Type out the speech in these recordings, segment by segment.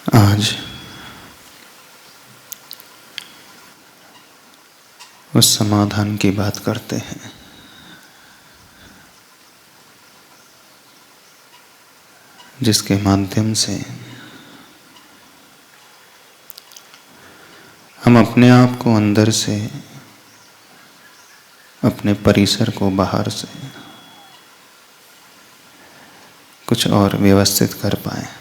आज उस समाधान की बात करते हैं जिसके माध्यम से हम अपने आप को अंदर से, अपने परिसर को बाहर से कुछ और व्यवस्थित कर पाए।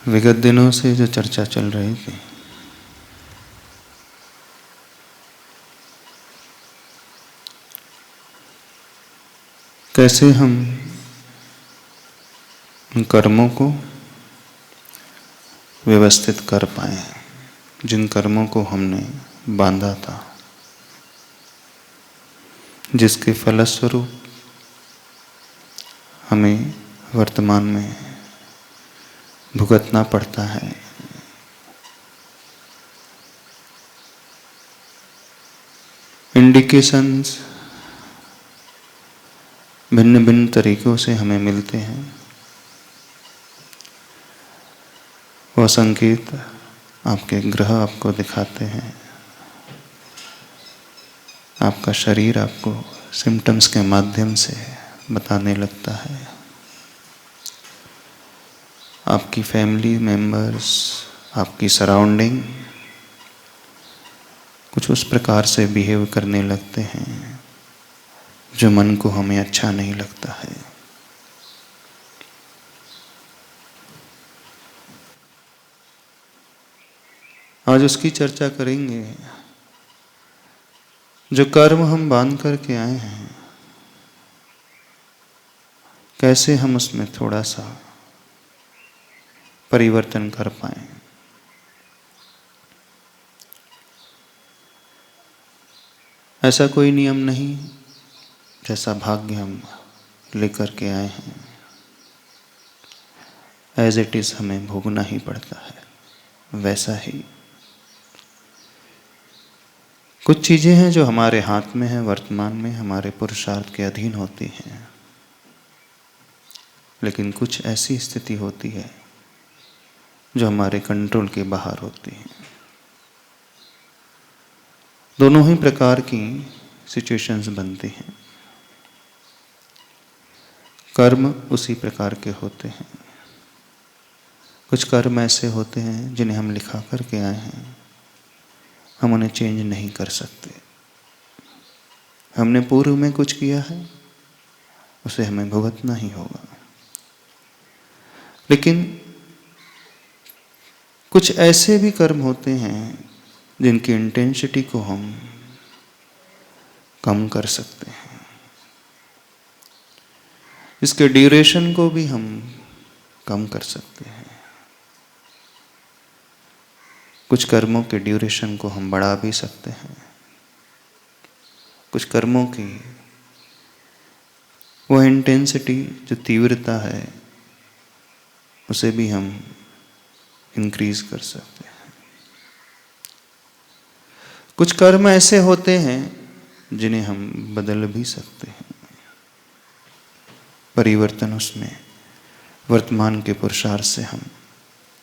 विगत दिनों से जो चर्चा चल रही थी, कैसे हम उन कर्मों को व्यवस्थित कर पाए, जिन कर्मों को हमने बांधा था, जिसके फलस्वरूप हमें वर्तमान में भुगतना पड़ता है। इंडिकेशंस भिन्न भिन्न तरीकों से हमें मिलते हैं। वह संकेत आपके ग्रह आपको दिखाते हैं, आपका शरीर आपको सिम्टम्स के माध्यम से बताने लगता है, आपकी फैमिली मेंबर्स, आपकी सराउंडिंग कुछ उस प्रकार से बिहेव करने लगते हैं जो मन को हमें अच्छा नहीं लगता है। आज उसकी चर्चा करेंगे। जो कर्म हम बांध करके आए हैं, कैसे हम उसमें थोड़ा सा परिवर्तन कर पाए। ऐसा कोई नियम नहीं जैसा भाग्य हम लेकर के आए हैं, एज इट इज हमें भोगना ही पड़ता है। वैसा ही कुछ चीजें हैं जो हमारे हाथ में हैं, वर्तमान में हमारे पुरुषार्थ के अधीन होती हैं, लेकिन कुछ ऐसी स्थिति होती है जो हमारे कंट्रोल के बाहर होती है। दोनों ही प्रकार की सिचुएशंस बनती हैं। कर्म उसी प्रकार के होते हैं। कुछ कर्म ऐसे होते हैं जिन्हें हम लिखा करके आए हैं, हम उन्हें चेंज नहीं कर सकते। हमने पूर्व में कुछ किया है, उसे हमें भुगतना ही होगा। लेकिन कुछ ऐसे भी कर्म होते हैं जिनकी इंटेंसिटी को हम कम कर सकते हैं, इसके ड्यूरेशन को भी हम कम कर सकते हैं। कुछ कर्मों के ड्यूरेशन को हम बढ़ा भी सकते हैं। कुछ कर्मों की वो इंटेंसिटी, जो तीव्रता है, उसे भी हम इंक्रीज कर सकते हैं। कुछ कर्म ऐसे होते हैं जिन्हें हम बदल भी सकते हैं। परिवर्तन उसमें वर्तमान के पुरुषार्थ से हम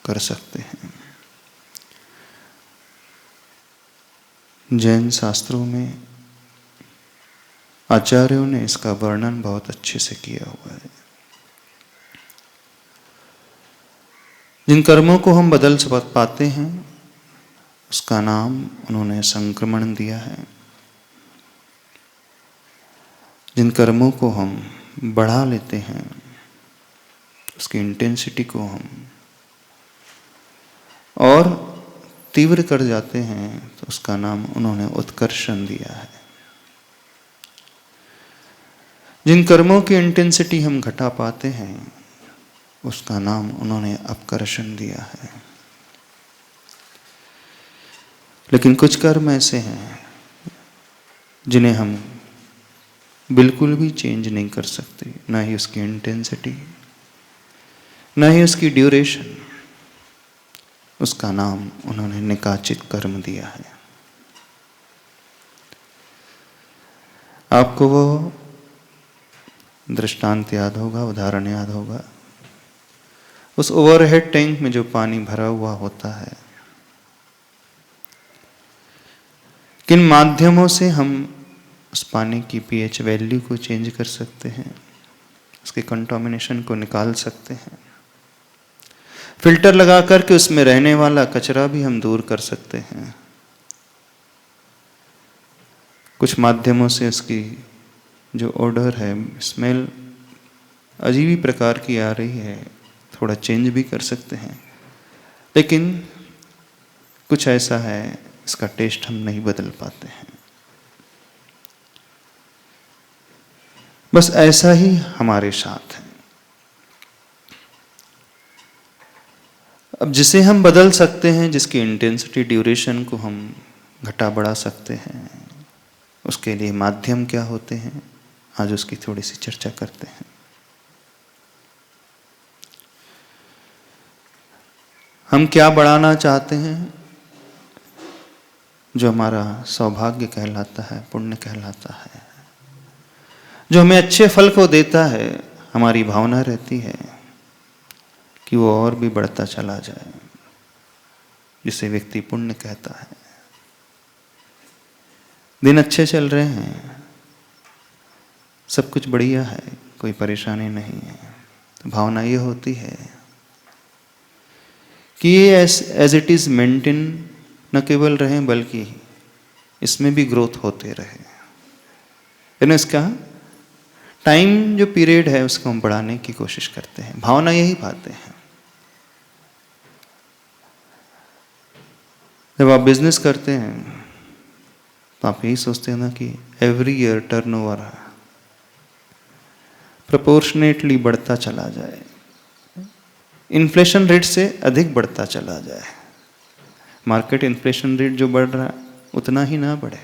कर सकते हैं। जैन शास्त्रों में आचार्यों ने इसका वर्णन बहुत अच्छे से किया हुआ है। जिन कर्मों को हम बदल पाते हैं, उसका नाम उन्होंने संक्रमण दिया है। जिन कर्मों को हम बढ़ा लेते हैं, उसकी इंटेंसिटी को हम और तीव्र कर जाते हैं, तो उसका नाम उन्होंने उत्कर्षण दिया है। जिन कर्मों की इंटेंसिटी हम घटा पाते हैं, उसका नाम उन्होंने अपकर्षण दिया है। लेकिन कुछ कर्म ऐसे हैं जिन्हें हम बिल्कुल भी चेंज नहीं कर सकते, ना ही उसकी इंटेंसिटी, ना ही उसकी ड्यूरेशन। उसका नाम उन्होंने निकाचित कर्म दिया है। आपको वो दृष्टांत याद होगा, उदाहरण याद होगा। उस ओवरहेड टैंक में जो पानी भरा हुआ होता है, किन माध्यमों से हम उस पानी की पीएच वैल्यू को चेंज कर सकते हैं, उसके कंटामिनेशन को निकाल सकते हैं। फिल्टर लगा करके उसमें रहने वाला कचरा भी हम दूर कर सकते हैं। कुछ माध्यमों से उसकी जो ऑर्डर है, स्मेल अजीब ही प्रकार की आ रही है, थोड़ा चेंज भी कर सकते हैं। लेकिन कुछ ऐसा है, इसका टेस्ट हम नहीं बदल पाते हैं। बस ऐसा ही हमारे साथ है। अब जिसे हम बदल सकते हैं, जिसकी इंटेंसिटी ड्यूरेशन को हम घटा बढ़ा सकते हैं, उसके लिए माध्यम क्या होते हैं, आज उसकी थोड़ी सी चर्चा करते हैं। हम क्या बढ़ाना चाहते हैं? जो हमारा सौभाग्य कहलाता है, पुण्य कहलाता है, जो हमें अच्छे फल को देता है, हमारी भावना रहती है कि वो और भी बढ़ता चला जाए, जिसे व्यक्ति पुण्य कहता है। दिन अच्छे चल रहे हैं, सब कुछ बढ़िया है, कोई परेशानी नहीं है, तो भावना ये होती है कि ये एज इट इज मेंटेन न केवल रहे, बल्कि इसमें भी ग्रोथ होते रहे। यानी इसका टाइम जो पीरियड है उसको हम बढ़ाने की कोशिश करते हैं। भावना यही पाते हैं। जब आप बिजनेस करते हैं तो आप यही सोचते हैं ना कि एवरी ईयर टर्नओवर प्रोपोर्शनेटली बढ़ता चला जाए, इन्फ्लेशन रेट से अधिक बढ़ता चला जाए। मार्केट इन्फ्लेशन रेट जो बढ़ रहा है उतना ही ना बढ़े,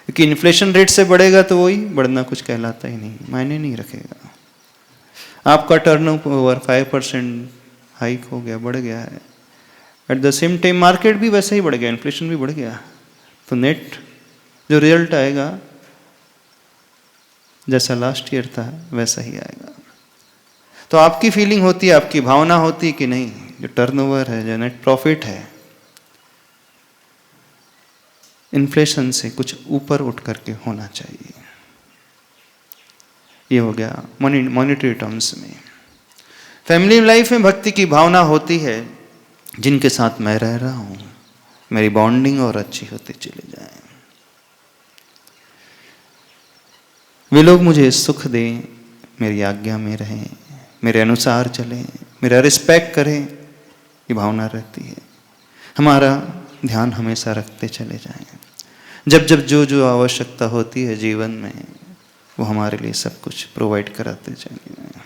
क्योंकि इन्फ्लेशन रेट से बढ़ेगा तो वही बढ़ना कुछ कहलाता ही नहीं, मायने नहीं रखेगा। आपका टर्नओवर 5% हाइक हो गया, बढ़ गया है, at the same time market भी वैसे ही बढ़ गया, इन्फ्लेशन भी बढ़ गया, तो नेट जो रिजल्ट आएगा जैसा लास्ट ईयर था वैसा ही आएगा। तो आपकी फीलिंग होती है, आपकी भावना होती है कि नहीं, जो टर्नओवर है, जो नेट प्रॉफिट है, इन्फ्लेशन से कुछ ऊपर उठ करके होना चाहिए। ये हो गया मॉनेटरी टर्म्स में। फैमिली लाइफ में भक्ति की भावना होती है, जिनके साथ मैं रह रहा हूं मेरी बॉन्डिंग और अच्छी होती चली जाए, वे लोग मुझे सुख दें, मेरी आज्ञा में रहें, मेरे अनुसार चलें, मेरा रिस्पेक्ट करें, ये भावना रहती है। हमारा ध्यान हमेशा रखते चले जाएं। जब जब जो जो आवश्यकता होती है जीवन में, वो हमारे लिए सब कुछ प्रोवाइड कराते चले जाएं।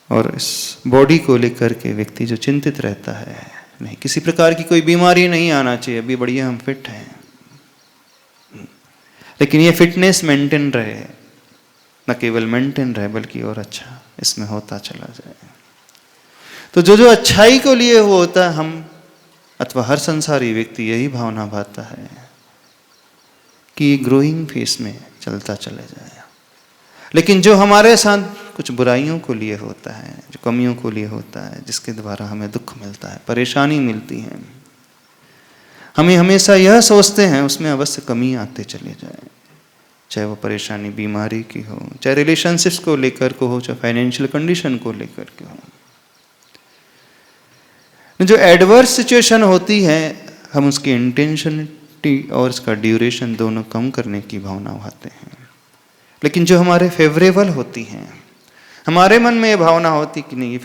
और इस बॉडी को लेकर के व्यक्ति जो चिंतित रहता है, नहीं किसी प्रकार की कोई बीमारी नहीं आना चाहिए, अभी बढ़िया हम फिट हैं, लेकिन ये फिटनेस मेंटेन रहे, न केवल मेंटेन रहे बल्कि और अच्छा इसमें होता चला जाए। तो जो जो अच्छाई को लिए हुआ होता है, हम अथवा हर संसारी व्यक्ति यही भावना भाता है कि ग्रोइंग फेस में चलता चले जाए। लेकिन जो हमारे साथ कुछ बुराइयों को लिए होता है, जो कमियों को लिए होता है, जिसके द्वारा हमें दुख मिलता है, परेशानी मिलती है, हमें हमेशा यह सोचते हैं उसमें अवश्य कमी आते चले जाए, चाहे वो परेशानी बीमारी की हो, चाहे रिलेशनशिप्स को लेकर को हो, चाहे फाइनेंशियल कंडीशन को लेकर के हो। जो एडवर्स सिचुएशन होती है, हम उसकी इंटेंशनलिटी और उसका ड्यूरेशन दोनों कम करने की भावना भाते हैं। लेकिन जो हमारे फेवरेबल होती हैं, हमारे मन में ये भावना होती कि नहीं, ये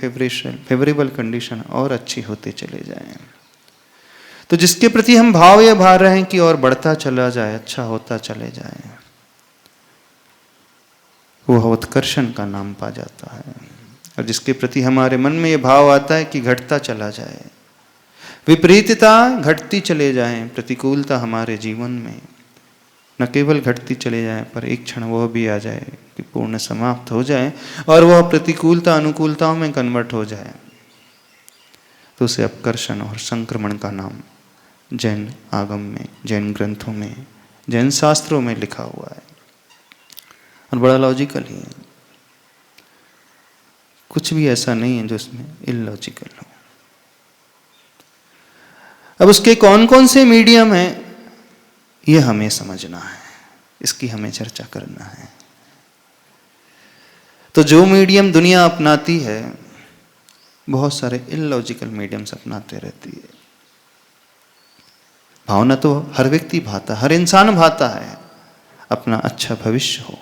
फेवरेबल कंडीशन और अच्छी होते चले जाएं, तो जिसके प्रति हम भाव ये भा रहे हैं कि और बढ़ता चला जाए, अच्छा होता चले जाए, वो उत्कर्षण का नाम पा जाता है। और जिसके प्रति हमारे मन में ये भाव आता है कि घटता चला जाए, विपरीतता घटती चले जाए, प्रतिकूलता हमारे जीवन में न केवल घटती चले जाए पर एक क्षण वह भी आ जाए कि पूर्ण समाप्त हो जाए और वह प्रतिकूलता अनुकूलताओं में कन्वर्ट हो जाए, तो उसे अपकर्षण और संक्रमण का नाम जैन आगम में, जैन ग्रंथों में, जैन शास्त्रों में लिखा हुआ है। और बड़ा लॉजिकल ही है, कुछ भी ऐसा नहीं है जो इसमें इलॉजिकल हो। अब उसके कौन कौन से मीडियम हैं ये हमें समझना है, इसकी हमें चर्चा करना है। तो जो मीडियम दुनिया अपनाती है, बहुत सारे इलॉजिकल मीडियम्स अपनाते रहती है। भावना तो हर व्यक्ति भाता, हर इंसान भाता है, अपना अच्छा भविष्य हो।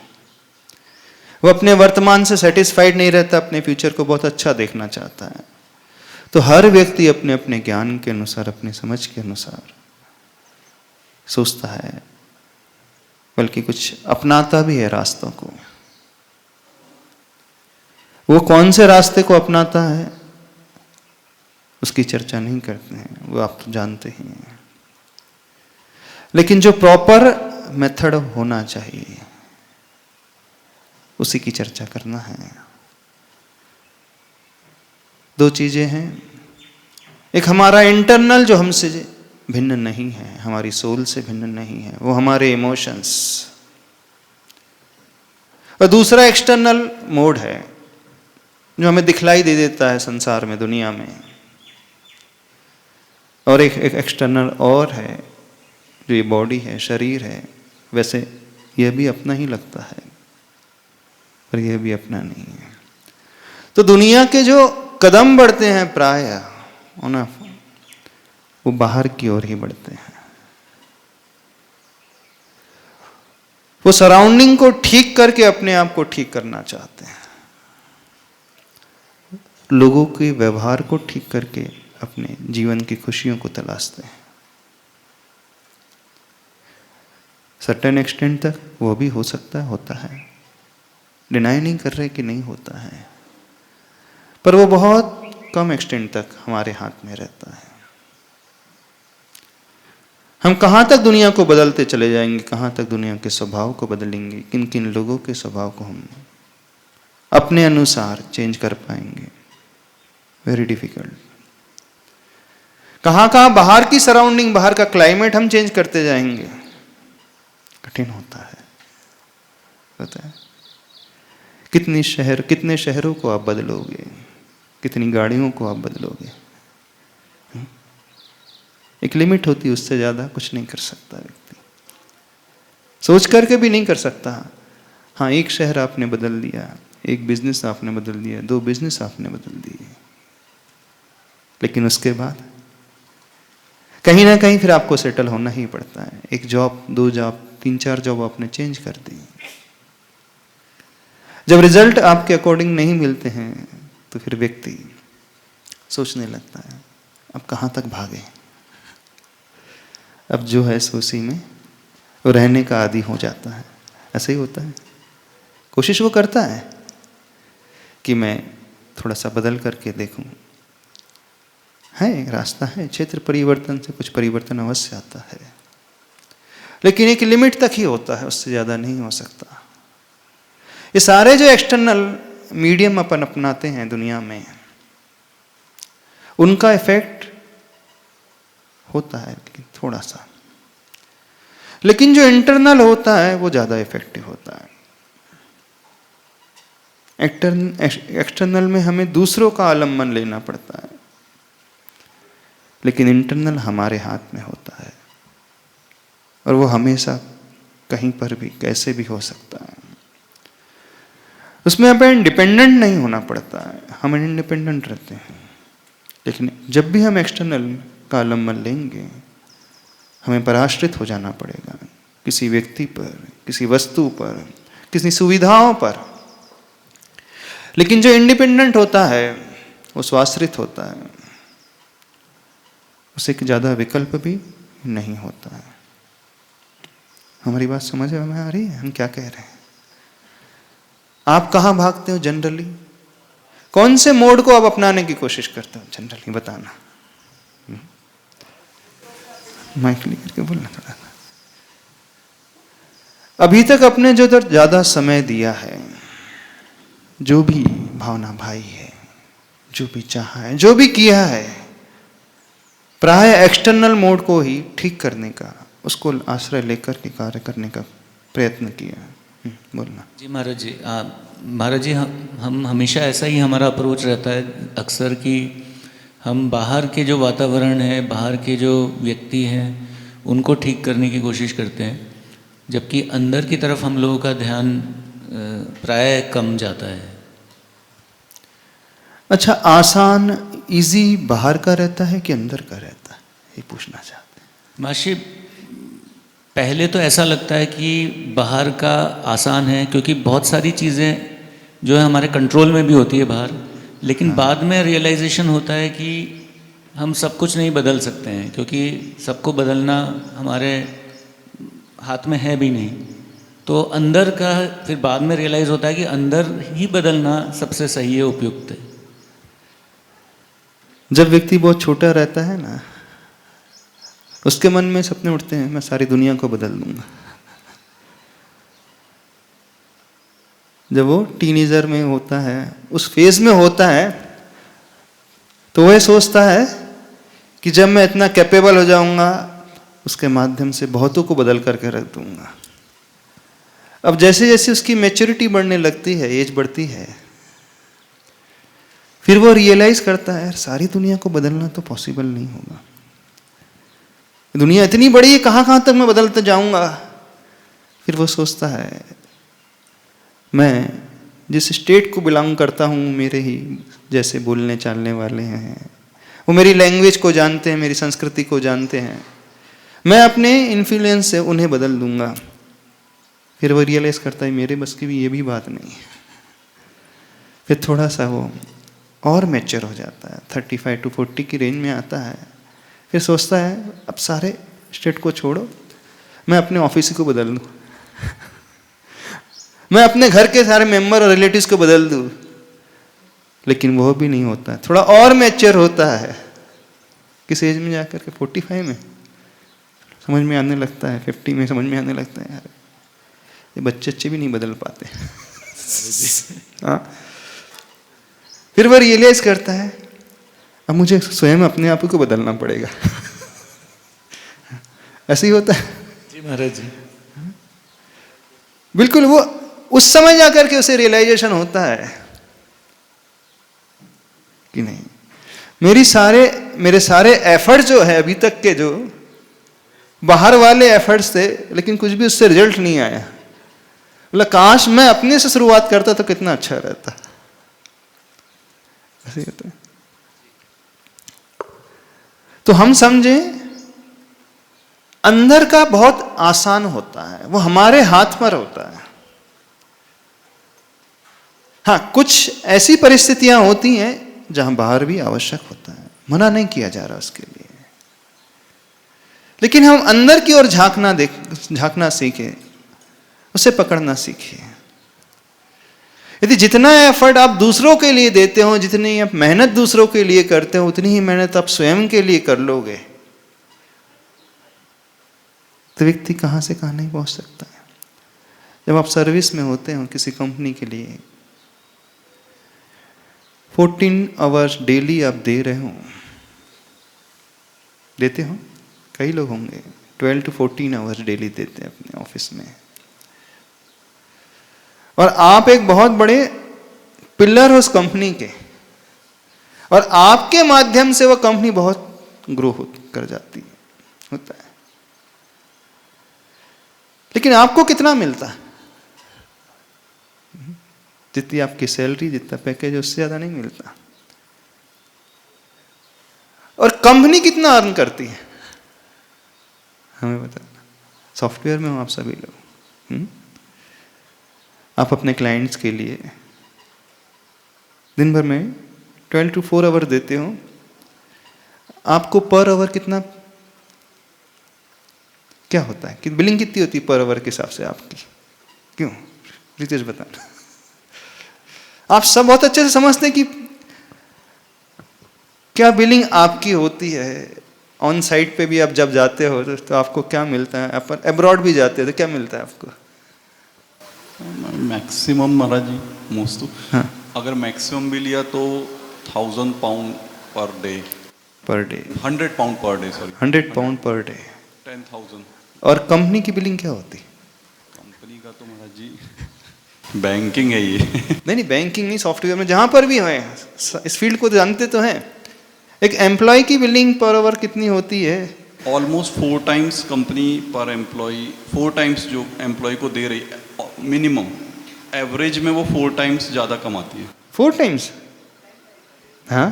वो अपने वर्तमान से सेटिस्फाइड नहीं रहता, अपने फ्यूचर को बहुत अच्छा देखना चाहता है। तो हर व्यक्ति अपने अपने ज्ञान के अनुसार, अपनी समझ के अनुसार सोचता है, बल्कि कुछ अपनाता भी है रास्तों को। वो कौन से रास्ते को अपनाता है उसकी चर्चा नहीं करते हैं, वो आप तो जानते ही हैं। लेकिन जो प्रॉपर मेथड होना चाहिए उसी की चर्चा करना है। दो चीजें हैं, एक हमारा इंटरनल जो हमसे भिन्न नहीं है, हमारी सोल से भिन्न नहीं है, वो हमारे इमोशंस, और दूसरा एक्सटर्नल मोड है जो हमें दिखलाई दे देता है संसार में, दुनिया में। और एक एक्सटर्नल और है जो ये बॉडी है, शरीर है, वैसे यह भी अपना ही लगता है पर यह भी अपना नहीं है। तो दुनिया के जो कदम बढ़ते हैं प्रायः ना, वो बाहर की ओर ही बढ़ते हैं। वो सराउंडिंग को ठीक करके अपने आप को ठीक करना चाहते हैं, लोगों के व्यवहार को ठीक करके अपने जीवन की खुशियों को तलाशते हैं। सर्टेन एक्सटेंट तक वो भी हो सकता है, होता है, डिनाई नहीं कर रहे कि नहीं होता है, पर वो बहुत कम एक्सटेंट तक हमारे हाथ में रहता है। हम कहाँ तक दुनिया को बदलते चले जाएंगे, कहाँ तक दुनिया के स्वभाव को बदलेंगे, किन किन लोगों के स्वभाव को हम अपने अनुसार चेंज कर पाएंगे, वेरी डिफिकल्ट। कहाँ कहाँ बाहर की सराउंडिंग, बाहर का क्लाइमेट हम चेंज करते जाएंगे, कठिन होता है, पता है। कितने शहरों को आप बदलोगे, कितनी गाड़ियों को आप बदलोगे, एक लिमिट होती है, उससे ज्यादा कुछ नहीं कर सकता व्यक्ति, सोच करके भी नहीं कर सकता। हाँ, एक शहर आपने बदल दिया, एक बिजनेस आपने बदल दिया, 2 बिजनेस आपने बदल दिए, लेकिन उसके बाद कहीं ना कहीं फिर आपको सेटल होना ही पड़ता है। एक जॉब, 2 जॉब, 3-4 जॉब आपने चेंज कर दी। जब रिजल्ट आपके अकॉर्डिंग नहीं मिलते हैं तो फिर व्यक्ति सोचने लगता है अब कहाँ तक भागे, अब जो है उसी में वो रहने का आदी हो जाता है। ऐसे ही होता है। कोशिश वो करता है कि मैं थोड़ा सा बदल करके देखूं, है रास्ता है, क्षेत्र परिवर्तन से कुछ परिवर्तन अवश्य आता है, लेकिन एक लिमिट तक ही होता है, उससे ज़्यादा नहीं हो सकता। ये सारे जो एक्सटर्नल मीडियम अपन अपनाते हैं दुनिया में, उनका इफेक्ट होता है लेकिन थोड़ा सा, लेकिन जो इंटरनल होता है वो ज़्यादा इफेक्टिव होता है। एक्सटर्नल में हमें दूसरों का आलम्बन लेना पड़ता है, लेकिन इंटरनल हमारे हाथ में होता है, और वो हमेशा कहीं पर भी कैसे भी हो सकता है। उसमें हमें इंडिपेंडेंट नहीं होना पड़ता है, हम इंडिपेंडेंट रहते हैं, लेकिन जब भी हम एक्सटर्नल का आलम्बन लेंगे हमें पराश्रित हो जाना पड़ेगा किसी व्यक्ति पर, किसी वस्तु पर, किसी सुविधाओं पर। लेकिन जो इंडिपेंडेंट होता है वो स्वाश्रित होता है, उसे ज़्यादा विकल्प भी नहीं होता है। हमारी बात समझ में आ रही है, हम क्या कह रहे हैं? आप कहाँ भागते हो जनरली? कौन से मोड को आप अपनाने की कोशिश करते हो जनरली, बताना। माइक लेकर के बोलना थोड़ा सा। अभी तक अपने जो ज्यादा समय दिया है, जो भी भावना भाई है, जो भी चाहा है, जो भी किया है, प्राय एक्सटर्नल मोड को ही ठीक करने का, उसको आश्रय लेकर के कार्य करने का प्रयत्न किया। बोलना। जी महाराज जी, महाराज जी, हम हमेशा ऐसा ही हमारा अप्रोच रहता है अक्सर कि हम बाहर के जो वातावरण है, बाहर के जो व्यक्ति हैं, उनको ठीक करने की कोशिश करते हैं, जबकि अंदर की तरफ हम लोगों का ध्यान प्राय कम जाता है। अच्छा, आसान इजी बाहर का रहता है कि अंदर का रहता है, ये पूछना चाहते हैं। माशी, पहले तो ऐसा लगता है कि बाहर का आसान है, क्योंकि बहुत सारी चीज़ें जो है हमारे कंट्रोल में भी होती है बाहर, लेकिन बाद में रियलाइजेशन होता है कि हम सब कुछ नहीं बदल सकते हैं, क्योंकि सबको बदलना हमारे हाथ में है भी नहीं। तो अंदर का फिर बाद में रियलाइज़ होता है कि अंदर ही बदलना सबसे सही है, उपयुक्त है। जब व्यक्ति बहुत छोटा रहता है ना, उसके मन में सपने उठते हैं, मैं सारी दुनिया को बदल दूंगा। जब वो टीनेजर में होता है, उस फेज में होता है, तो वह सोचता है कि जब मैं इतना कैपेबल हो जाऊंगा, उसके माध्यम से बहुतों को बदल करके रख दूंगा। अब जैसे जैसे उसकी मैच्योरिटी बढ़ने लगती है, एज बढ़ती है, फिर वो रियलाइज करता है सारी दुनिया को बदलना तो पॉसिबल नहीं होगा। दुनिया इतनी बड़ी है, कहां कहां तक मैं बदलते जाऊंगा। फिर वो सोचता है मैं जिस स्टेट को बिलोंग करता हूं, मेरे ही जैसे बोलने चालने वाले हैं, वो मेरी लैंग्वेज को जानते हैं, मेरी संस्कृति को जानते हैं, मैं अपने इन्फ्लुएंस से उन्हें बदल दूंगा। फिर वो रियलाइज करता है मेरे बस की भी ये भी बात नहीं है। फिर थोड़ा सा वो और मैच्योर हो जाता है, 35 to 40 की रेंज में आता है। फिर सोचता है अब सारे स्टेट को छोड़ो, मैं अपने ऑफिस को बदल दूं, मैं अपने घर के सारे मेंबर और रिलेटिव्स को बदल दूं। लेकिन वो भी नहीं होता है, थोड़ा और मैच्योर होता है। किस एज में जाकर के 45 में समझ में आने लगता है, 50 में समझ में आने लगता है यार ये बच्चे भी नहीं बदल पाते। हाँ, फिर वह रियलाइज करता है अब मुझे स्वयं अपने आप को बदलना पड़ेगा। ऐसे ही होता है जी महाराज जी। बिल्कुल, वो उस समय जाकर के उसे रियलाइजेशन होता है कि नहीं, मेरे सारे एफर्ट जो है अभी तक के, जो बाहर वाले एफर्ट्स थे, लेकिन कुछ भी उससे रिजल्ट नहीं आया। मतलब काश मैं अपने से शुरुआत करता तो कितना अच्छा रहता। ऐसे होता है। तो हम समझें अंदर का बहुत आसान होता है, वो हमारे हाथ पर होता है। हाँ, कुछ ऐसी परिस्थितियां होती हैं जहां बाहर भी आवश्यक होता है, मना नहीं किया जा रहा उसके लिए, लेकिन हम अंदर की ओर झांकना सीखे, उसे पकड़ना सीखे। यदि जितना एफर्ट आप दूसरों के लिए देते हो, जितनी आप मेहनत दूसरों के लिए करते हो, उतनी ही मेहनत आप स्वयं के लिए कर लोगे, तो व्यक्ति कहां से कहां नहीं पहुंच सकता है। जब आप सर्विस में होते हो किसी कंपनी के लिए, 14 आवर्स डेली आप दे रहे हो, देते हो, कई लोग होंगे 12 to 14 आवर्स डेली देते हैं अपने ऑफिस में, और आप एक बहुत बड़े पिलर हो उस कंपनी के, और आपके माध्यम से वो कंपनी बहुत ग्रो कर जाती है, होता है। लेकिन आपको कितना मिलता है? जितनी आपकी सैलरी, जितना पैकेज, उससे ज्यादा नहीं मिलता। और कंपनी कितना अर्न करती है हमें बताना। सॉफ्टवेयर में हो आप सभी लोग, आप अपने क्लाइंट्स के लिए दिन भर में 12 to 4 आवर देते हो, आपको पर आवर कितना क्या होता है कि बिलिंग कितनी होती है पर आवर के हिसाब से आपकी? क्यों रितेश बताना। आप सब बहुत अच्छे से समझते हैं कि क्या बिलिंग आपकी होती है। ऑन साइट पे भी आप जब जाते हो तो आपको क्या मिलता है, आप अब्रॉड भी जाते हो तो क्या मिलता है आपको? मैक्सिमम महाराज जी मोस्ट, हाँ, अगर मैक्सिमम भी लिया तो 1000 pound per day, 100 pound per day, sorry 100 pound per day, 10,000। और कंपनी की बिलिंग क्या होती? कंपनी का तो महाराज जी बैंकिंग है ये। नहीं, बैंकिंग नहीं, सॉफ्टवेयर में जहां पर भी है, इस फील्ड को जानते तो हैं। एक एम्प्लॉय की बिलिंग पर आवर कितनी होती है? ऑलमोस्ट 4 टाइम्स कंपनी पर एम्प्लॉय, 4 टाइम्स जो एम्प्लॉय को दे रही मिनिमम, एवरेज में वो 4 टाइम्स ज़्यादा कमाती है। 4 टाइम्स? हाँ,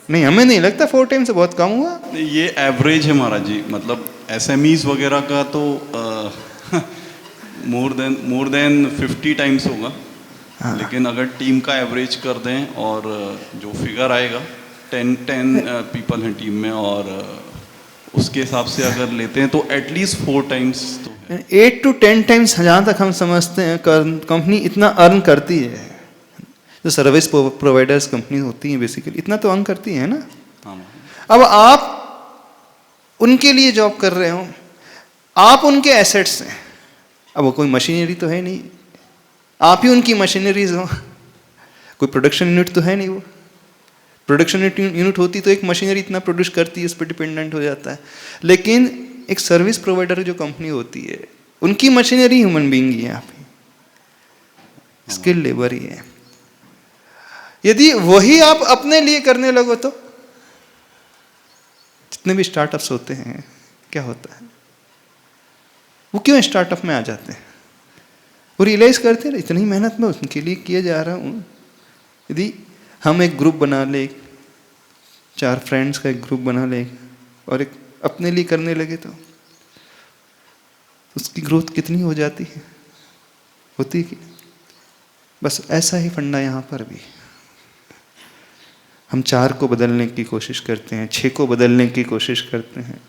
नहीं हमें नहीं लगता 4 टाइम्स से बहुत कम हुआ। ये एवरेज है महाराज जी, मतलब एसएमईज वगैरह का तो मोर देन 50 टाइम्स होगा। हाँ। लेकिन अगर टीम का एवरेज कर दें और जो फिगर आएगा 10 पीपल हैं टीम में, और उसके हिसाब से अगर लेते हैं तो एटलीस्ट 4 टाइम्स तो है। 8 to 10 टाइम्स जहाँ तक हम समझते हैं कंपनी इतना अर्न करती है। जो सर्विस प्रोवाइडर्स कंपनी होती हैं बेसिकली इतना तो अर्न करती है ना। हाँ, अब आप उनके लिए जॉब कर रहे हो, आप उनके एसेट्स हैं। अब वो कोई मशीनरी तो है नहीं, आप ही उनकी मशीनरीज हो। कोई प्रोडक्शन यूनिट तो है नहीं। वो प्रोडक्शन यूनिट होती तो एक मशीनरी इतना प्रोड्यूस करती है, इस पर डिपेंडेंट हो जाता है। लेकिन एक सर्विस प्रोवाइडर जो कंपनी होती है, उनकी मशीनरी ह्यूमन बीइंग ही है, आप ही स्किल लेबर ही है। यदि वही आप अपने लिए करने लगो तो जितने भी स्टार्टअप्स होते हैं क्या होता है, वो क्यों स्टार्टअप में आ जाते हैं? वो रियलाइज करते हैं इतनी मेहनत में उनके लिए किया जा रहा हूँ। यदि हम एक ग्रुप बना ले, 4 फ्रेंड्स का एक ग्रुप बना ले और एक अपने लिए करने लगे तो उसकी ग्रोथ कितनी हो जाती है, होती है कि? बस ऐसा ही फंडा यहाँ पर भी। हम 4 को बदलने की कोशिश करते हैं, 6 को बदलने की कोशिश करते हैं,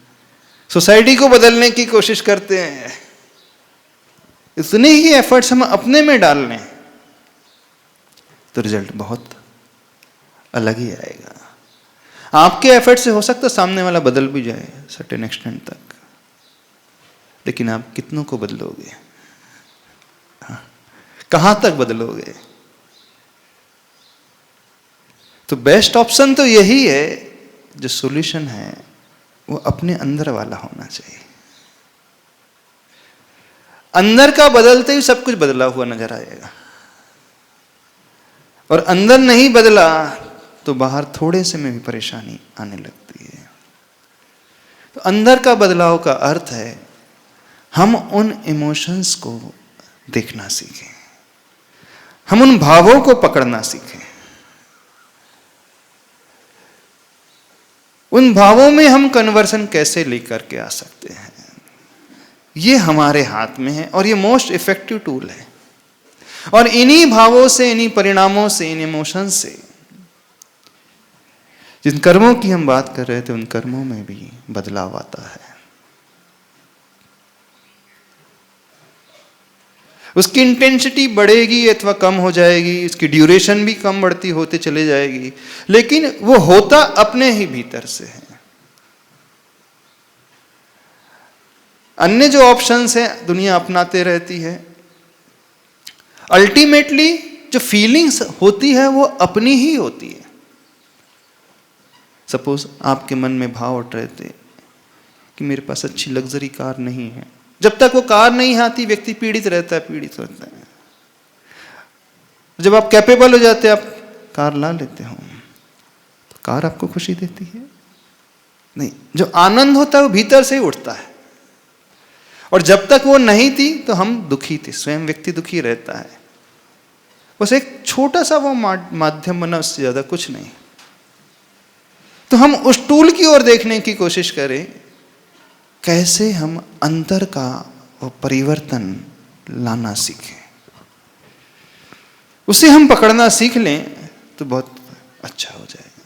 सोसाइटी को बदलने की कोशिश करते हैं। इतने ही एफर्ट्स हम अपने में डाल लें तो रिजल्ट बहुत अलग ही आएगा। आपके एफर्ट से हो सकता है सामने वाला बदल भी जाए सर्टेन एक्सटेंट तक, लेकिन आप कितनों को बदलोगे? हाँ, कहां तक बदलोगे? तो बेस्ट ऑप्शन तो यही है, जो सॉल्यूशन है वो अपने अंदर वाला होना चाहिए। अंदर का बदलते ही सब कुछ बदला हुआ नजर आएगा, और अंदर नहीं बदला तो बाहर थोड़े से में भी परेशानी आने लगती है। तो अंदर का बदलाव का अर्थ है हम उन इमोशंस को देखना सीखें, हम उन भावों को पकड़ना सीखें। उन भावों में हम कन्वर्सन कैसे लेकर के आ सकते हैं, ये हमारे हाथ में है, और ये मोस्ट इफेक्टिव टूल है। और इन्हीं भावों से, इन्हीं परिणामों से, इन इमोशंस से, जिन कर्मों की हम बात कर रहे थे, उन कर्मों में भी बदलाव आता है। उसकी इंटेंसिटी बढ़ेगी अथवा कम हो जाएगी, उसकी ड्यूरेशन भी कम बढ़ती होते चले जाएगी, लेकिन वो होता अपने ही भीतर से है। अन्य जो ऑप्शंस हैं दुनिया अपनाते रहती है, अल्टीमेटली जो फीलिंग्स होती है वो अपनी ही होती है। सपोज आपके मन में भाव उठ रहे थे कि मेरे पास अच्छी लग्जरी कार नहीं है। जब तक वो कार नहीं आती व्यक्ति पीड़ित रहता है, पीड़ित होता है। जब आप कैपेबल हो जाते हैं, आप कार ला लेते हो, तो कार आपको खुशी देती है? नहीं, जो आनंद होता है वो भीतर से ही उठता है। और जब तक वो नहीं थी तो हम दुखी थे, स्वयं व्यक्ति दुखी रहता है। बस एक छोटा सा वो माध्यम बना, उससे ज्यादा कुछ नहीं। तो हम उस टूल की ओर देखने की कोशिश करें, कैसे हम अंतर का वो परिवर्तन लाना सीखें। उसे हम पकड़ना सीख लें तो बहुत अच्छा हो जाएगा।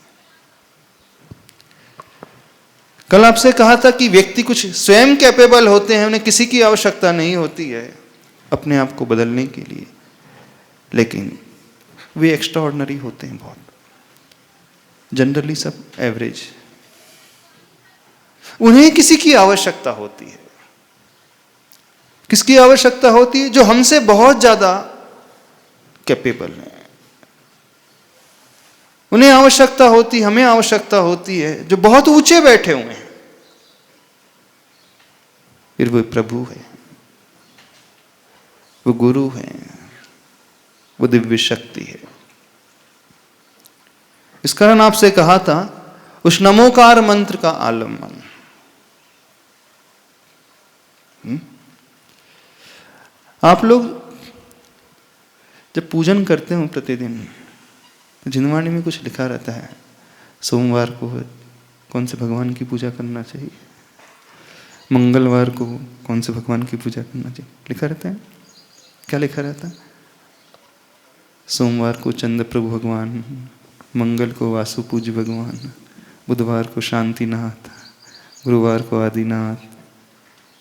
कल आपसे कहा था कि व्यक्ति कुछ स्वयं कैपेबल होते हैं, उन्हें किसी की आवश्यकता नहीं होती है अपने आप को बदलने के लिए, लेकिन वे एक्स्ट्रा ऑर्डिनरी होते हैं बहुत। जनरली सब एवरेज। उन्हें किसी की आवश्यकता होती है। किसकी आवश्यकता होती है? जो हमसे बहुत ज्यादा कैपेबल है। उन्हें आवश्यकता होती, हमें आवश्यकता होती है जो बहुत ऊंचे बैठे हुए हैं, फिर वो प्रभु है। वो गुरु हैं, वो दिव्य शक्ति है। इस कारण आपसे कहा था उस नमोकार मंत्र का आलम्बन। आप लोग जब पूजन करते हो प्रतिदिन, तो जिनवाणी में कुछ लिखा रहता है, सोमवार को कौन से भगवान की पूजा करना चाहिए, मंगलवार को कौन से भगवान की पूजा करना चाहिए, लिखा रहता है। क्या लिखा रहता है? सोमवार को चंद्र प्रभु भगवान, मंगल को वासु पूज्य भगवान, बुधवार को शांतिनाथ, गुरुवार को आदिनाथ,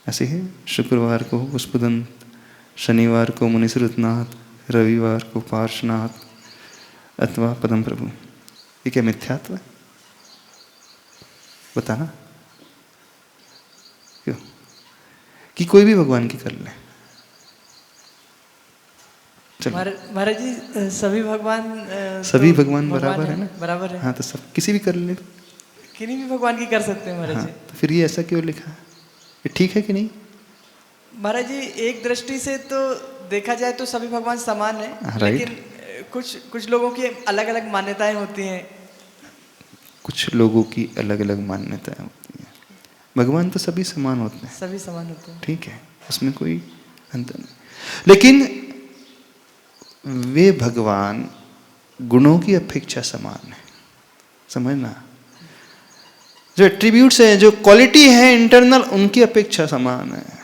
ऐसे है। शुक्रवार को पुष्पदंत, शनिवार को मुनिसुरतनाथ, रविवार को पार्श्वनाथ अथवा पदम प्रभु। ये क्या मिथ्यात्व है? बताना क्यों? कि कोई भी भगवान की कर ले। महाराज जी सभी भगवान सभी भगवान बराबर है ना? बराबर है। हाँ, तो सब किसी भी कर ले, किन्हीं भी भगवान की कर सकते हैं महाराज हाँ, जी। तो फिर ये ऐसा क्यों लिखा है? ये ठीक है कि नहीं? महाराज जी एक दृष्टि से तो देखा जाए तो सभी भगवान समान है, राइट। लेकिन कुछ लोगों की अलग अलग मान्यताएं होती हैं। कुछ लोगों की अलग अलग मान्यताएं होती हैं। भगवान तो सभी समान होते हैं, सभी समान होते हैं, ठीक है, उसमें कोई अंतर नहीं। लेकिन वे भगवान गुणों की अपेक्षा समान है, समझना। जो एट्रीब्यूट्स हैं, जो क्वालिटी है इंटरनल, उनकी अपेक्षा समान है।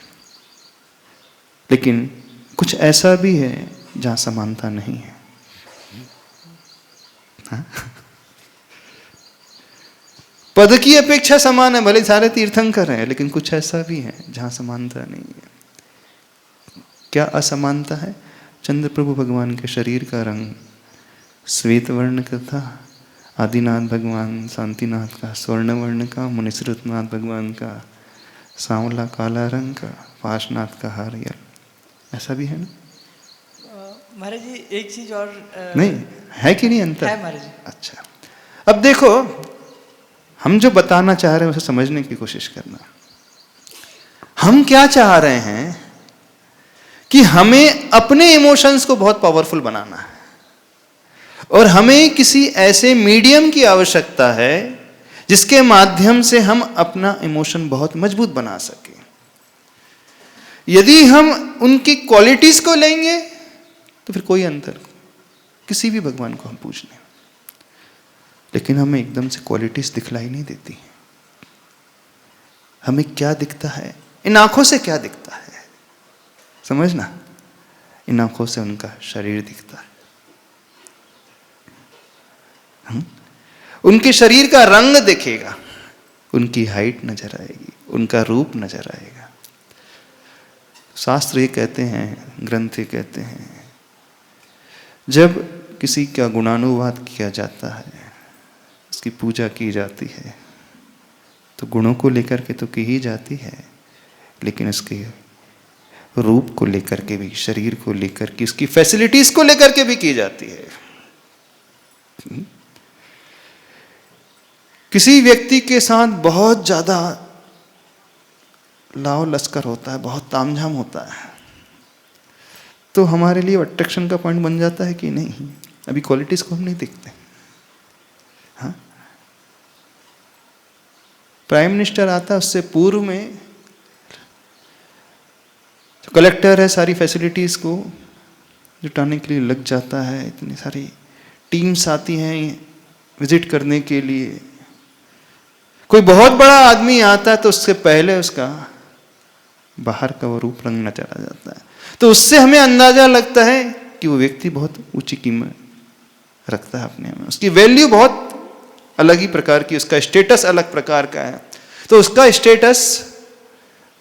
लेकिन कुछ ऐसा भी है जहां समानता नहीं है। हाँ? पद की अपेक्षा समान है, भले सारे तीर्थंकर हैं, लेकिन कुछ ऐसा भी है जहां समानता नहीं है। क्या असमानता है? चंद्र प्रभु भगवान के शरीर का रंग श्वेत वर्ण का था, आदिनाथ भगवान शांतिनाथ का स्वर्ण वर्ण का, मुनिसुरतनाथ भगवान का सांवला काला रंग का, पार्श्वनाथ का हरियर। ऐसा भी है ना? महाराज जी एक चीज और नहीं है कि नहीं अंतर? है महाराज जी। अच्छा, अब देखो, हम जो बताना चाह रहे हैं उसे समझने की कोशिश करना। हम क्या चाह रहे हैं कि हमें अपने इमोशंस को बहुत पावरफुल बनाना है, और हमें किसी ऐसे मीडियम की आवश्यकता है जिसके माध्यम से हम अपना इमोशन बहुत मजबूत बना सके। यदि हम उनकी क्वालिटीज को लेंगे तो फिर कोई अंतर, किसी भी भगवान को हम पूछ लें, लेकिन हमें एकदम से क्वालिटीज दिखलाई नहीं देती। हमें क्या दिखता है? इन आंखों से क्या दिखता है? समझना, इन आंखों से उनका शरीर दिखता है। उनके शरीर का रंग दिखेगा, उनकी हाइट नजर आएगी, उनका रूप नजर आएगा। शास्त्र ये कहते हैं, ग्रंथ ये कहते हैं, जब किसी का गुणानुवाद किया जाता है, उसकी पूजा की जाती है, तो गुणों को लेकर के तो की ही जाती है, लेकिन उसके रूप को लेकर के भी, शरीर को लेकर के, उसकी फैसिलिटीज को लेकर के भी की जाती है। किसी व्यक्ति के साथ बहुत ज्यादा लाव लश्कर होता है, बहुत तामझाम होता है, तो हमारे लिए अट्रैक्शन का पॉइंट बन जाता है कि नहीं? अभी क्वालिटीज को हम नहीं देखते। हाँ, प्राइम मिनिस्टर आता है, उससे पूर्व में जो कलेक्टर है सारी फैसिलिटीज को जुटाने के लिए लग जाता है। इतनी सारी टीम्स आती हैं विजिट करने के लिए। कोई बहुत बड़ा आदमी आता है तो उससे पहले उसका बाहर का वो रूप रंग न चला जाता है, तो उससे हमें अंदाजा लगता है कि वो व्यक्ति बहुत ऊंची कीमत रखता है अपने में, उसकी वैल्यू बहुत अलग ही प्रकार की, उसका स्टेटस अलग प्रकार का है। तो उसका स्टेटस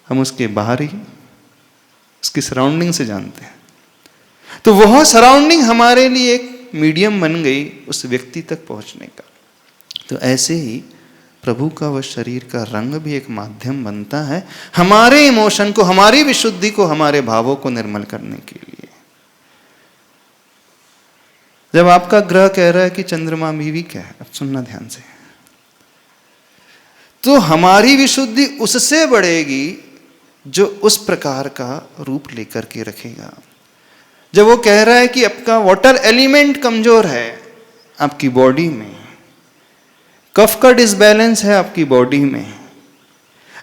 हम उसके बाहर ही, उसकी सराउंडिंग से जानते हैं। तो वह सराउंडिंग हमारे लिए एक मीडियम बन गई उस व्यक्ति तक पहुंचने का। तो ऐसे ही प्रभु का वह शरीर का रंग भी एक माध्यम बनता है हमारे इमोशन को, हमारी विशुद्धि को, हमारे भावों को निर्मल करने के लिए। जब आपका ग्रह कह रहा है कि चंद्रमा वीक है, अब सुनना ध्यान से, तो हमारी विशुद्धि उससे बढ़ेगी जो उस प्रकार का रूप लेकर के रखेगा। जब वो कह रहा है कि आपका वाटर एलिमेंट कमजोर है आपकी बॉडी में, कफ का डिसबैलेंस है आपकी बॉडी में,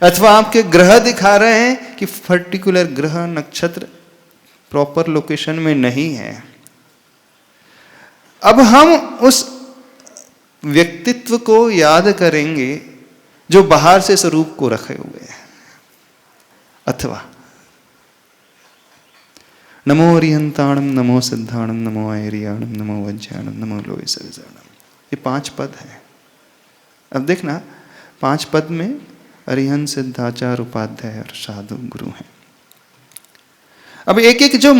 अथवा आपके ग्रह दिखा रहे हैं कि पर्टिकुलर ग्रह नक्षत्र प्रॉपर लोकेशन में नहीं है, अब हम उस व्यक्तित्व को याद करेंगे जो बाहर से स्वरूप को रखे हुए है। अथवा नमो अरिहंताणम, नमो सिद्धाणम, नमो आयरियाणम, नमो वज्राणम, नमो लोहे सविजाणम। ये 5 पद है। अब देखना 5 पद में अरिहंत, सिद्धाचार, उपाध्याय और साधु गुरु हैं। अब एक एक जो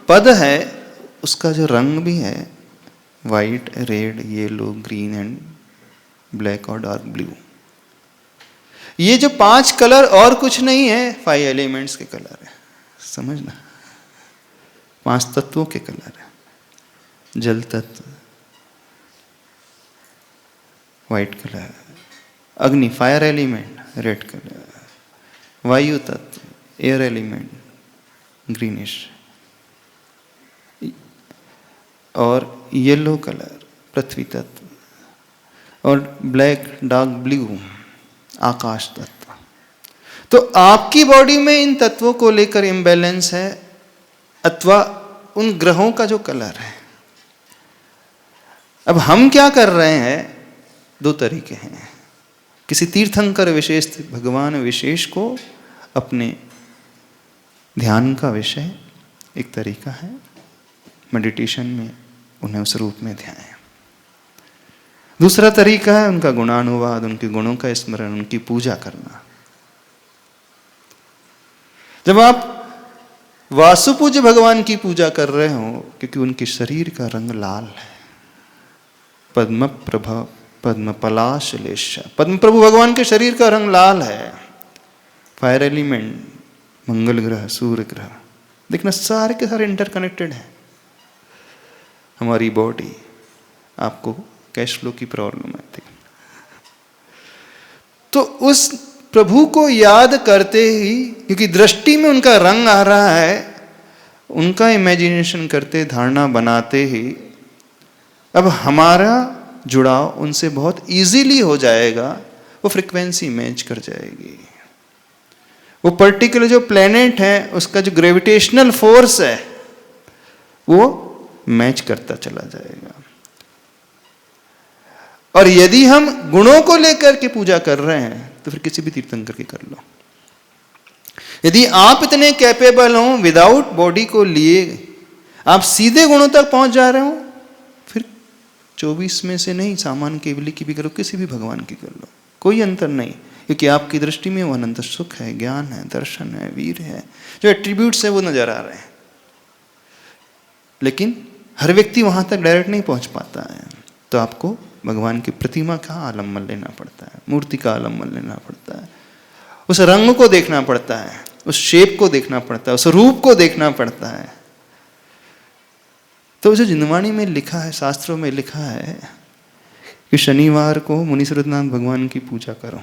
पद है उसका जो रंग भी है, white, red, yellow, green and black और डार्क ब्लू। ये जो 5 कलर और कुछ नहीं है, 5 एलिमेंट्स के कलर है। समझना, 5 तत्वों के कलर है। जल तत्व वाइट कलर, अग्नि फायर एलिमेंट रेड कलर, वायु तत्व एयर एलिमेंट ग्रीनिश, और येलो कलर पृथ्वी तत्व, और ब्लैक डार्क ब्लू आकाश तत्व। तो आपकी बॉडी में इन तत्वों को लेकर इम्बैलेंस है, अथवा उन ग्रहों का जो कलर है। अब हम क्या कर रहे हैं, 2 तरीके हैं। किसी तीर्थंकर विशेष भगवान विशेष को अपने ध्यान का विषय एक तरीका है, मेडिटेशन में उन्हें उस रूप में ध्यान। दूसरा तरीका है उनका गुणानुवाद, उनके गुणों का स्मरण, उनकी पूजा करना। जब आप वासुपूज्य भगवान की पूजा कर रहे हो, क्योंकि उनके शरीर का रंग लाल है, पद्म प्रभा पद्म पलाशलेश, पद्म प्रभु भगवान के शरीर का रंग लाल है। फायर एलिमेंट, मंगल ग्रह, सूर्य ग्रह, देखना सारे के सारे इंटरकनेक्टेड हैं। हमारी बॉडी, आपको कैश फ्लो की प्रॉब्लम है, तो उस प्रभु को याद करते ही, क्योंकि दृष्टि में उनका रंग आ रहा है, उनका इमेजिनेशन करते, धारणा बनाते ही अब हमारा जुड़ाव उनसे बहुत इजीली हो जाएगा। वो फ्रीक्वेंसी मैच कर जाएगी। वो पर्टिकुलर जो प्लेनेट है उसका जो ग्रेविटेशनल फोर्स है वो मैच करता चला जाएगा। और यदि हम गुणों को लेकर के पूजा कर रहे हैं तो फिर किसी भी तीर्थंकर की कर लो। यदि आप इतने कैपेबल हो, विदाउट बॉडी को लिए आप सीधे गुणों तक पहुंच जा रहे हो, फिर 24 में से नहीं, सामान्य केवली की भी करो, किसी भी भगवान की कर लो, कोई अंतर नहीं। क्योंकि आपकी दृष्टि में वो अनंत सुख है, ज्ञान है, दर्शन है, वीर है, जो एट्रीब्यूट्स है वो नजर आ रहे हैं। लेकिन हर व्यक्ति वहां तक डायरेक्ट नहीं पहुंच पाता है, तो आपको भगवान की प्रतिमा का आलम्बन लेना पड़ता है, मूर्ति का आलम्बन लेना पड़ता है, उस रंग को देखना पड़ता है, उस शेप को देखना पड़ता है, उस रूप को देखना पड़ता है। तो जो जिनवाणी में लिखा है, शास्त्रों में लिखा है कि शनिवार को मुनि सूरतनाथ भगवान की पूजा करो,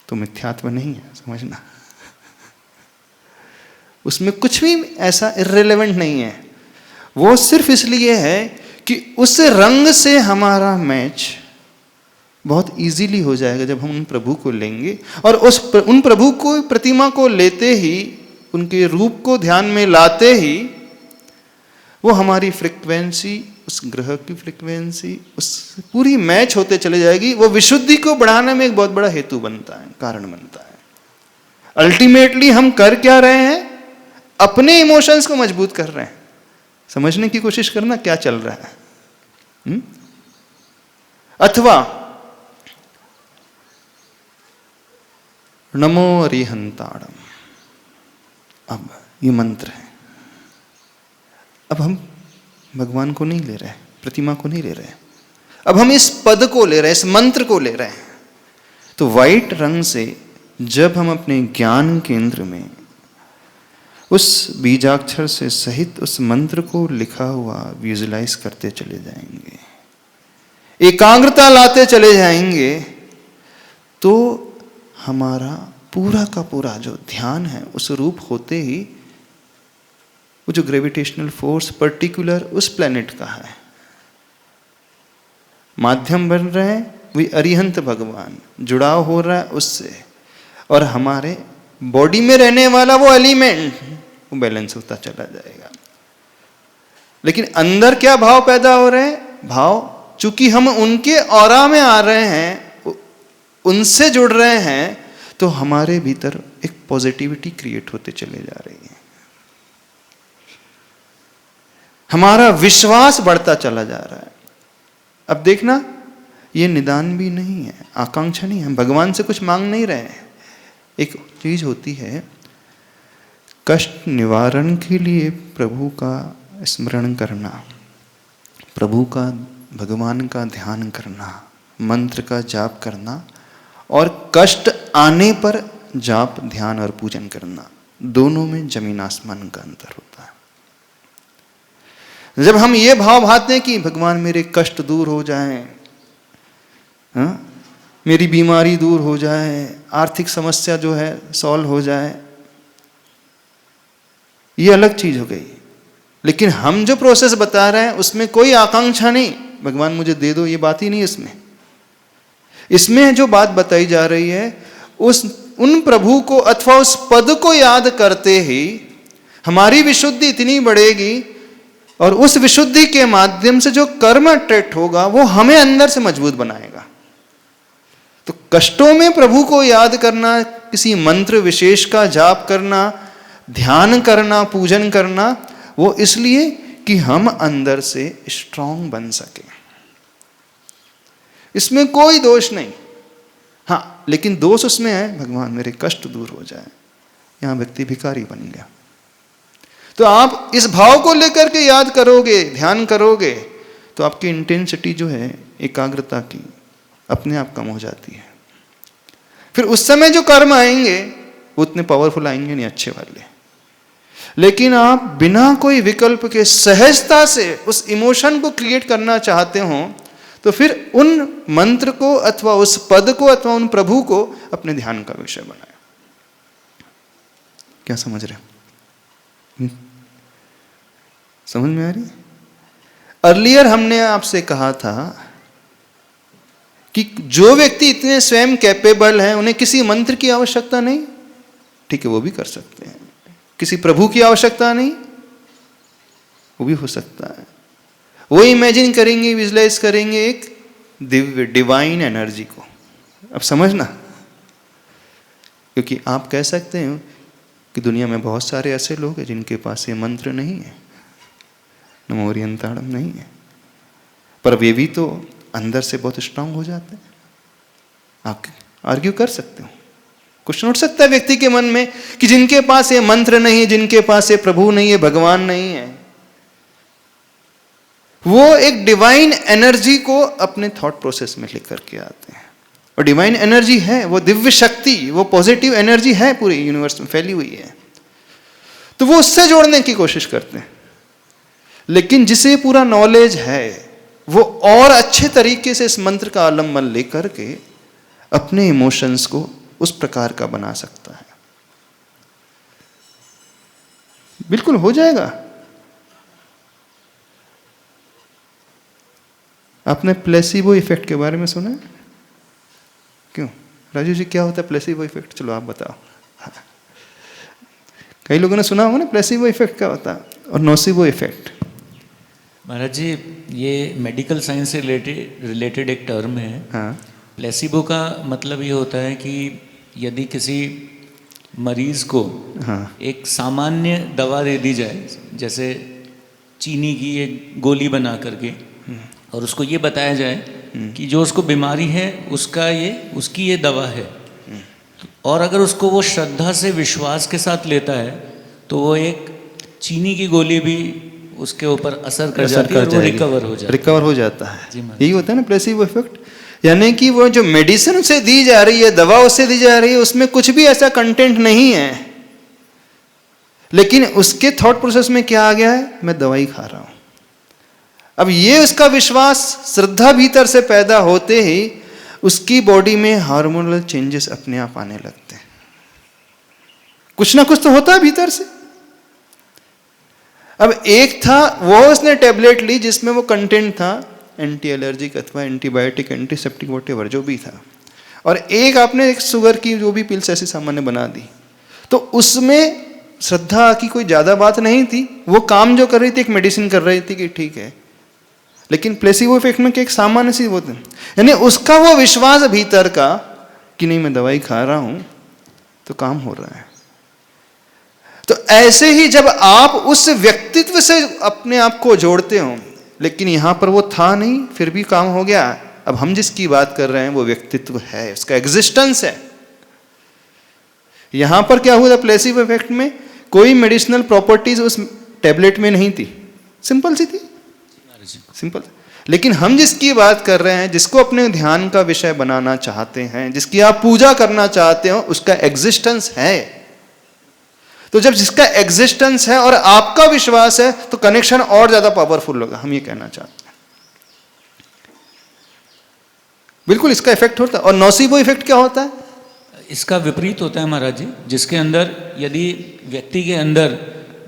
तो मिथ्यात्व नहीं है, समझना। उसमें कुछ भी ऐसा इर्रेलेवेंट नहीं है। वो सिर्फ इसलिए है कि उस रंग से हमारा मैच बहुत इजीली हो जाएगा जब हम उन प्रभु को लेंगे। और उन प्रभु को, प्रतिमा को लेते ही, उनके रूप को ध्यान में लाते ही वो हमारी फ्रीक्वेंसी, उस ग्रह की फ्रीक्वेंसी उस पूरी मैच होते चले जाएगी। वो विशुद्धि को बढ़ाने में एक बहुत बड़ा हेतु बनता है, कारण बनता है। अल्टीमेटली हम कर क्या रहे हैं, अपने इमोशंस को मजबूत कर रहे हैं। समझने की कोशिश करना क्या चल रहा है। अथवा नमो अरिहंताणम, अब ये मंत्र है। अब हम भगवान को नहीं ले रहे, प्रतिमा को नहीं ले रहे, अब हम इस पद को ले रहे हैं, इस मंत्र को ले रहे हैं। तो वाइट रंग से जब हम अपने ज्ञान केंद्र में उस बीजाक्षर से सहित उस मंत्र को लिखा हुआ विजुलाइज करते चले जाएंगे, एकाग्रता लाते चले जाएंगे, तो हमारा पूरा का पूरा जो ध्यान है उस रूप होते ही वो जो ग्रेविटेशनल फोर्स पर्टिकुलर उस प्लेनेट का है, माध्यम बन रहे हैं वही अरिहंत भगवान, जुड़ाव हो रहा है उससे, और हमारे बॉडी में रहने वाला वो एलिमेंट वो बैलेंस होता चला जाएगा। लेकिन अंदर क्या भाव पैदा हो रहे हैं? भाव, चूंकि हम उनके ऑरा में आ रहे हैं, उनसे जुड़ रहे हैं, तो हमारे भीतर एक पॉजिटिविटी क्रिएट होते चले जा रही है, हमारा विश्वास बढ़ता चला जा रहा है। अब देखना, ये निदान भी नहीं है, आकांक्षा नहीं है, हम भगवान से कुछ मांग नहीं रहे हैं। एक चीज होती है, कष्ट निवारण के लिए प्रभु का स्मरण करना, प्रभु का, भगवान का ध्यान करना, मंत्र का जाप करना, और कष्ट आने पर जाप, ध्यान और पूजन करना, दोनों में जमीन आसमान का अंतर होता है। जब हम ये भाव भाते हैं कि भगवान मेरे कष्ट दूर हो जाएं, हाँ, मेरी बीमारी दूर हो जाए, आर्थिक समस्या जो है सॉल्व हो जाए, ये अलग चीज हो गई। लेकिन हम जो प्रोसेस बता रहे हैं उसमें कोई आकांक्षा नहीं, भगवान मुझे दे दो, ये बात ही नहीं इसमें। इसमें जो बात बताई जा रही है, उन प्रभु को अथवा उस पद को याद करते ही हमारी विशुद्धि इतनी बढ़ेगी, और उस विशुद्धि के माध्यम से जो कर्म अट्रैक्ट होगा वो हमें अंदर से मजबूत बनाएगा। तो कष्टों में प्रभु को याद करना, किसी मंत्र विशेष का जाप करना, ध्यान करना, पूजन करना, वो इसलिए कि हम अंदर से स्ट्रांग बन सके। इसमें कोई दोष नहीं। हाँ, लेकिन दोष उसमें है, भगवान मेरे कष्ट दूर हो जाए, यहां व्यक्ति भिखारी बन गया। तो आप इस भाव को लेकर के याद करोगे, ध्यान करोगे, तो आपकी इंटेंसिटी जो है एकाग्रता की अपने आप कम हो जाती है। फिर उस समय जो कर्म आएंगे वो उतने पावरफुल आएंगे नहीं, अच्छे वाले। लेकिन आप बिना कोई विकल्प के सहजता से उस इमोशन को क्रिएट करना चाहते हो, तो फिर उन मंत्र को अथवा उस पद को अथवा उन प्रभु को अपने ध्यान का विषय बनाए। क्या समझ रहे हो? समझ में आ रही? अर्लियर हमने आपसे कहा था कि जो व्यक्ति इतने स्वयं कैपेबल हैं, उन्हें किसी मंत्र की आवश्यकता नहीं, ठीक है, वो भी कर सकते हैं। किसी प्रभु की आवश्यकता नहीं, वो भी हो सकता है। वो इमेजिन करेंगे, विजुलाइज करेंगे एक दिव्य डिवाइन एनर्जी को। अब समझना, क्योंकि आप कह सकते हो कि दुनिया में बहुत सारे ऐसे लोग हैं जिनके पास ये मंत्र नहीं है, नमो ओरियंताणम नहीं है, पर वे भी तो अंदर से बहुत स्ट्रांग हो जाते हैं। आप आर्ग्यू कर सकते हो, क्वेश्चन उठ सकता है व्यक्ति के मन में कि जिनके पास ये मंत्र नहीं है, जिनके पास ये प्रभु नहीं है, भगवान नहीं है, वो एक डिवाइन एनर्जी को अपने थॉट प्रोसेस में लेकर के आते हैं। और डिवाइन एनर्जी है, वो दिव्य शक्ति, वो पॉजिटिव एनर्जी है, पूरे यूनिवर्स में फैली हुई है, तो वो उससे जोड़ने की कोशिश करते हैं। लेकिन जिसे पूरा नॉलेज है, वो और अच्छे तरीके से इस मंत्र का आलम्बन लेकर के अपने इमोशंस को उस प्रकार का बना सकता है। बिल्कुल हो जाएगा। आपने प्लेसिबो इफेक्ट के बारे में सुना है? क्यों राजू जी, क्या होता है प्लेसिबो इफेक्ट? चलो आप बताओ। कई लोगों ने सुना होगा ना प्लेसिबो इफेक्ट क्या होता है, और नोसिबो इफेक्ट। महाराज जी, ये मेडिकल साइंस से रिलेटेड एक टर्म है। हाँ, प्लेसिबो का मतलब ये होता है कि यदि किसी मरीज को हाँ, एक सामान्य दवा दे दी जाए, जैसे चीनी की एक गोली बना करके, और उसको ये बताया जाए कि जो उसको बीमारी है उसकी ये दवा है, और अगर उसको वो श्रद्धा से विश्वास के साथ लेता है तो वो एक चीनी की गोली भी उसके ऊपर असर कर जाती है और वो रिकवर हो जाता है। यही होता है ना प्लेसिबो इफेक्ट। यानी कि वो जो मेडिसिन उसे दी जा रही है, दवा उसे दी जा रही है, उसमें कुछ भी ऐसा कंटेंट नहीं है, लेकिन उसके थॉट प्रोसेस में क्या आ गया है, मैं दवाई खा रहा हूं। अब ये उसका विश्वास, श्रद्धा भीतर से पैदा होते ही उसकी बॉडी में हार्मोनल चेंजेस अपने आप आने लगते हैं। कुछ ना कुछ तो होता है भीतर से। अब एक था वो उसने टेबलेट ली जिसमें वो कंटेंट था एंटी एलर्जिक अथवा एंटीबायोटिक एंटीसेप्टिक वॉटेवर जो भी था, और एक आपने एक शुगर की जो भी पिल्स ऐसी सामान्य बना दी, तो उसमें श्रद्धा की कोई ज़्यादा बात नहीं थी, वो काम जो कर रही थी एक मेडिसिन कर रही थी कि ठीक है, लेकिन प्लेसिबो इफेक्ट में एक सामान्य सी वो थी, यानी उसका वो विश्वास भीतर का कि नहीं मैं दवाई खा रहा हूं तो काम हो रहा है। तो ऐसे ही जब आप उस व्यक्तित्व से अपने आप को जोड़ते हो, लेकिन यहां पर वो था नहीं फिर भी काम हो गया, अब हम जिसकी बात कर रहे हैं वो व्यक्तित्व है, उसका एग्जिस्टेंस है। यहां पर क्या हुआ था प्लेसिबो इफेक्ट में, कोई मेडिसिनल प्रॉपर्टीज उस टैबलेट में नहीं थी, सिंपल सी थी, सिंपल। लेकिन हम जिसकी बात कर रहे हैं, जिसको अपने ध्यान का विषय बनाना चाहते हैं, जिसकी आप पूजा करना चाहते हो, उसका एग्जिस्टेंस है। तो जब जिसका एग्जिस्टेंस है और आपका विश्वास है तो कनेक्शन और ज्यादा पावरफुल होगा, हम ये कहना चाहते हैं। बिल्कुल इसका इफेक्ट होता है। और नोसिबो इफेक्ट क्या होता है? इसका विपरीत होता है महाराज जी, जिसके अंदर यदि व्यक्ति के अंदर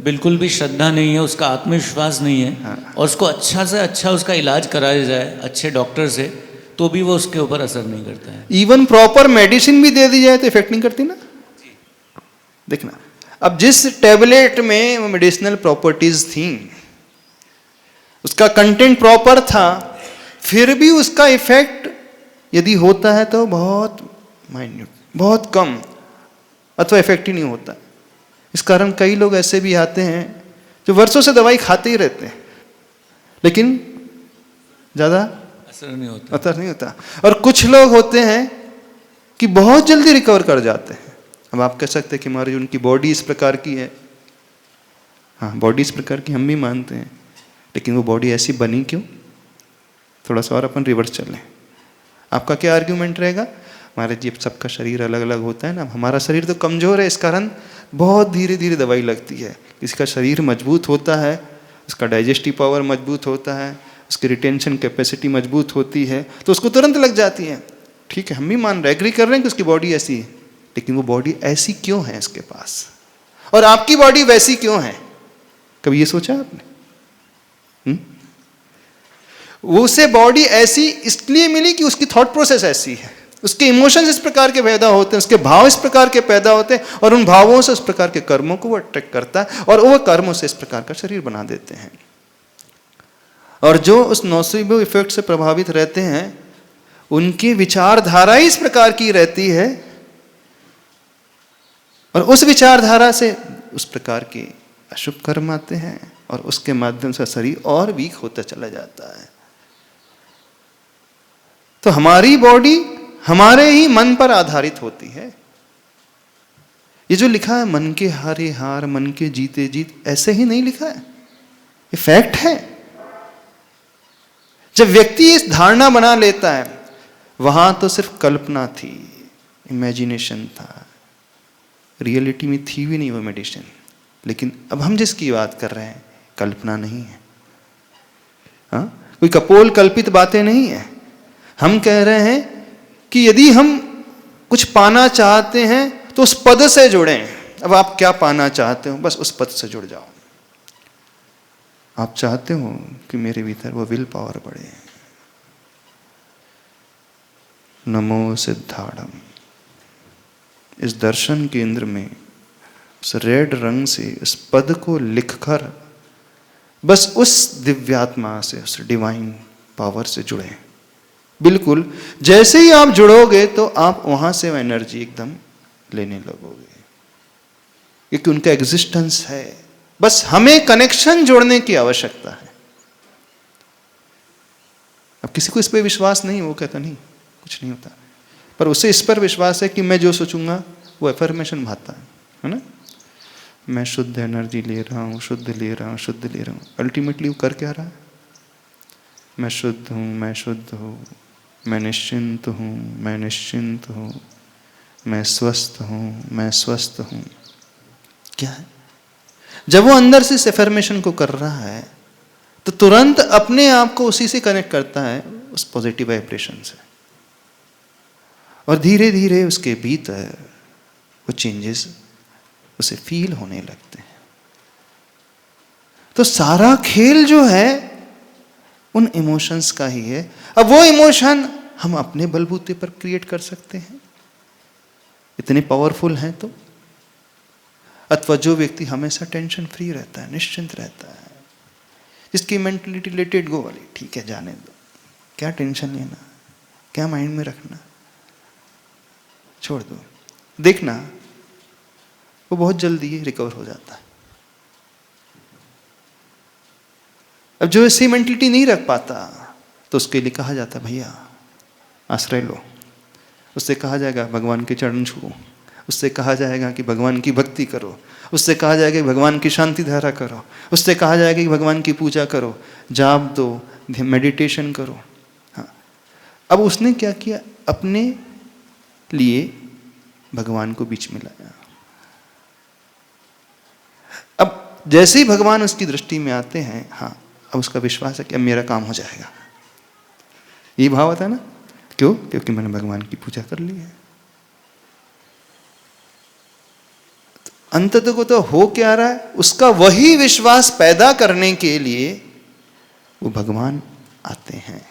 बिल्कुल भी श्रद्धा नहीं है, उसका आत्मविश्वास नहीं है, हाँ। और उसको अच्छा से अच्छा उसका इलाज कराया जाए अच्छे डॉक्टर से, तो भी वो उसके ऊपर असर नहीं करता है। इवन प्रॉपर मेडिसिन भी दे दी जाए तो इफेक्ट नहीं करती ना। देखना, अब जिस टेबलेट में मेडिसिनल प्रॉपर्टीज थी, उसका कंटेंट प्रॉपर था, फिर भी उसका इफेक्ट यदि होता है तो बहुत माइन्यूट, बहुत कम, अथवा इफेक्ट ही नहीं होता। इस कारण कई लोग ऐसे भी आते हैं जो वर्षों से दवाई खाते ही रहते हैं, लेकिन ज्यादा असर नहीं होता, असर नहीं होता। और कुछ लोग होते हैं कि बहुत जल्दी रिकवर कर जाते हैं। अब आप कह सकते हैं कि हमारी उनकी बॉडी इस प्रकार की है, हाँ बॉडी इस प्रकार की हम भी मानते हैं, लेकिन वो बॉडी ऐसी बनी क्यों? थोड़ा सा और अपन रिवर्स चलें। आपका क्या आर्ग्यूमेंट रहेगा? महाराज जी सबका शरीर अलग अलग होता है ना, हमारा शरीर तो कमजोर है, इस कारण बहुत धीरे धीरे दवाई लगती है। किसी का शरीर मजबूत होता है, उसका डाइजेस्टिव पावर मजबूत होता है, उसकी रिटेंशन कैपेसिटी मजबूत होती है, तो उसको तुरंत लग जाती है। ठीक है, हम भी मान रहे, एग्री कर रहे हैं कि उसकी बॉडी ऐसी है, लेकिन वो बॉडी ऐसी क्यों है इसके पास, और आपकी बॉडी वैसी क्यों है? कभी ये सोचा आपने? वो उसे बॉडी ऐसी इसलिए मिली कि उसकी थॉट प्रोसेस ऐसी है, उसके इमोशंस इस प्रकार के पैदा होते हैं, उसके भाव इस प्रकार के पैदा होते हैं, और उन भावों से उस प्रकार के कर्मों को वो अट्रैक्ट करता है, और वो कर्मों से इस प्रकार का शरीर बना देते हैं। और जो उस नोसिबो इफेक्ट से प्रभावित रहते हैं, उनकी विचारधारा इस प्रकार की रहती है, और उस विचारधारा से उस प्रकार के अशुभ कर्म आते हैं, और उसके माध्यम से शरीर और वीक होता चला जाता है। तो हमारी बॉडी हमारे ही मन पर आधारित होती है। ये जो लिखा है मन के हारे हार मन के जीते जीत, ऐसे ही नहीं लिखा है, ये फैक्ट है। जब व्यक्ति इस धारणा बना लेता है, वहां तो सिर्फ कल्पना थी, इमेजिनेशन था, रियलिटी में थी भी नहीं वो मेडिसिन। लेकिन अब हम जिसकी बात कर रहे हैं, कल्पना नहीं है, हाँ कोई कपोल कल्पित बातें नहीं है। हम कह रहे हैं कि यदि हम कुछ पाना चाहते हैं तो उस पद से जुड़ें। अब आप क्या पाना चाहते हो, बस उस पद से जुड़ जाओ। आप चाहते हो कि मेरे भीतर वो विल पावर बढ़े, नमो सिद्धार्थम, इस दर्शन केंद्र में उस रेड रंग से उस पद को लिखकर बस उस दिव्यात्मा से, उस डिवाइन पावर से जुड़े। बिल्कुल जैसे ही आप जुड़ोगे तो आप वहां से वो एनर्जी एकदम लेने लगोगे, क्योंकि उनका एग्जिस्टेंस है। बस हमें कनेक्शन जोड़ने की आवश्यकता है। अब किसी को इस पर विश्वास नहीं, वो कहता नहीं कुछ नहीं होता, पर उसे इस पर विश्वास है कि मैं जो सोचूंगा वो एफर्मेशन भाता है ना, मैं शुद्ध एनर्जी ले रहा हूँ, शुद्ध ले रहा हूँ, शुद्ध ले रहा हूँ। अल्टीमेटली वो कर क्या रहा है? मैं शुद्ध हूँ, मैं शुद्ध हूँ, मैं निश्चिंत हूँ, मैं निश्चिंत हूँ, मैं स्वस्थ हूँ, मैं स्वस्थ हूँ। क्या है? जब वो अंदर से इस एफर्मेशन को कर रहा है तो तुरंत अपने आप को उसी से कनेक्ट करता है, उस पॉजिटिव वाइब्रेशन से, और धीरे धीरे उसके भीतर वो चेंजेस उसे फील होने लगते हैं। तो सारा खेल जो है उन इमोशंस का ही है। अब वो इमोशन हम अपने बलबूते पर क्रिएट कर सकते हैं, इतने पावरफुल हैं तो। अथवा जो व्यक्ति हमेशा टेंशन फ्री रहता है, निश्चिंत रहता है, जिसकी मेंटलिटी लेट इट गो वाली, ठीक है जाने दो, क्या टेंशन लेना, क्या माइंड में रखना, छोड़ दो, देखना वो बहुत जल्दी रिकवर हो जाता है। अब जो ऐसी मेंटलिटी नहीं रख पाता तो उसके लिए कहा जाता है भैया आश्रय लो, उससे कहा जाएगा भगवान के चरण छुओ, उससे कहा जाएगा कि भगवान की भक्ति करो, उससे कहा जाएगा कि भगवान की शांति धारा करो, उससे कहा जाएगा कि भगवान की पूजा करो, जाप दो, मेडिटेशन करो। हाँ, अब उसने क्या किया, अपने लिए भगवान को बीच में लाया। अब जैसे ही भगवान उसकी दृष्टि में आते हैं, हाँ अब उसका विश्वास है कि अब मेरा काम हो जाएगा, ये भाव आता है ना। क्यों? क्योंकि मैंने भगवान की पूजा कर ली है। अंततः को तो हो क्या रहा है, उसका वही विश्वास पैदा करने के लिए वो भगवान आते हैं,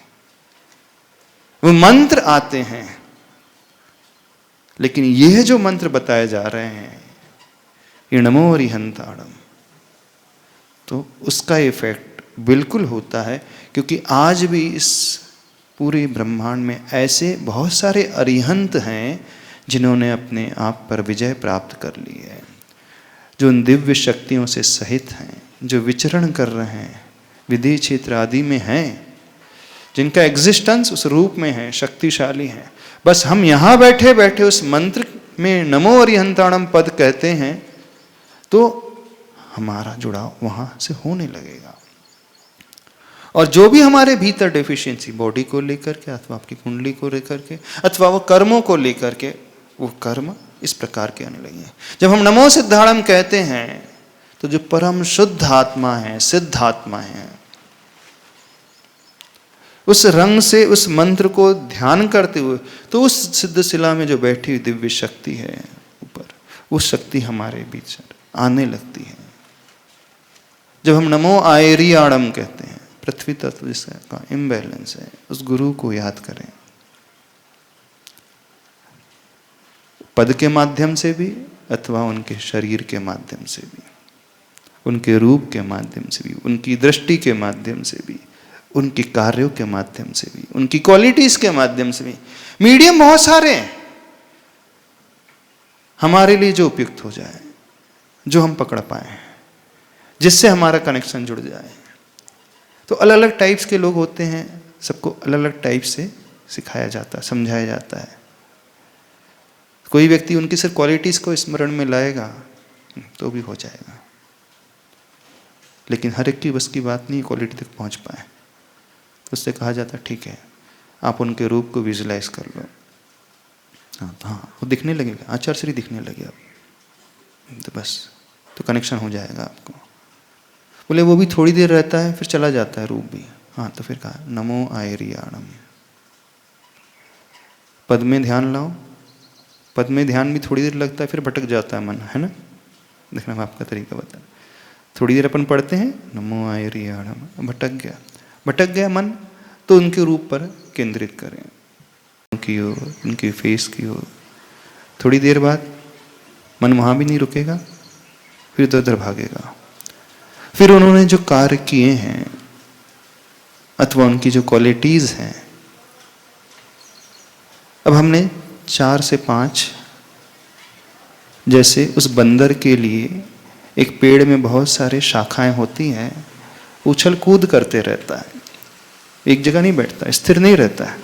वो मंत्र आते हैं। लेकिन यह जो मंत्र बताए जा रहे हैं, इणमो अरिहंताणम, तो उसका इफेक्ट बिल्कुल होता है। क्योंकि आज भी इस पूरे ब्रह्मांड में ऐसे बहुत सारे अरिहंत हैं जिन्होंने अपने आप पर विजय प्राप्त कर ली है, जो उन दिव्य शक्तियों से सहित हैं, जो विचरण कर रहे हैं, विदेह क्षेत्र आदि में हैं, जिनका एग्जिस्टेंस उस रूप में है, शक्तिशाली है। बस हम यहाँ बैठे बैठे उस मंत्र में नमो अरिहंताणम पद कहते हैं तो हमारा जुड़ाव वहाँ से होने लगेगा। और जो भी हमारे भीतर डेफिशिएंसी बॉडी को लेकर के अथवा आपकी कुंडली को लेकर के अथवा वो कर्मों को लेकर के, वो कर्म इस प्रकार के आने लगे हैं। जब हम नमो सिद्धाणम कहते हैं तो जो परम शुद्ध आत्मा है, सिद्ध आत्मा है, उस रंग से उस मंत्र को ध्यान करते हुए, तो उस सिद्ध शिला में जो बैठी हुई दिव्य शक्ति है ऊपर, उस शक्ति हमारे बीच आने लगती है। जब हम नमो आयरियाणम कहते हैं, पृथ्वी तत्व जिसका इम्बैलेंस है, उस गुरु को याद करें, पद के माध्यम से भी अथवा उनके शरीर के माध्यम से भी, उनके रूप के माध्यम से भी, उनकी दृष्टि के माध्यम से भी, उनके कार्यों के माध्यम से भी, उनकी क्वालिटीज के माध्यम से भी। मीडियम बहुत सारे हैं हमारे लिए जो उपयुक्त हो जाए, जो हम पकड़ पाए, जिससे हमारा कनेक्शन जुड़ जाए। तो अलग अलग टाइप्स के लोग होते हैं, सबको अलग अलग टाइप से सिखाया जाता है, समझाया जाता है। कोई व्यक्ति उनकी सिर्फ क्वालिटीज को स्मरण में लाएगा तो भी हो जाएगा, लेकिन हर एक की बस की बात नहीं क्वालिटी तक पहुंच पाए। उससे कहा जाता है ठीक है आप उनके रूप को विजुलाइज कर लो, हाँ तो हाँ वो दिखने लगेगा, आचार्य दिखने लगे अब तो बस, तो कनेक्शन हो जाएगा आपको। बोले वो भी थोड़ी देर रहता है फिर चला जाता है रूप भी, हाँ तो फिर कहा नमो आयरियाणम, पद में ध्यान लाओ। पद में ध्यान भी थोड़ी देर लगता है फिर भटक जाता है मन, है ना। देखना मैं आपका तरीका बता, थोड़ी देर अपन पढ़ते हैं नमो आयरियाणम, भटक गया मन, तो उनके रूप पर केंद्रित करें, उनकी ओर, उनकी फेस की ओर। थोड़ी देर बाद मन वहाँ भी नहीं रुकेगा, फिर इधर उधर भागेगा। फिर उन्होंने जो कार्य किए हैं अथवा उनकी जो क्वालिटीज हैं, अब हमने 4 से 5, जैसे उस बंदर के लिए एक पेड़ में बहुत सारे शाखाएं होती हैं, उछल कूद करते रहता है, एक जगह नहीं बैठता, स्थिर नहीं रहता है,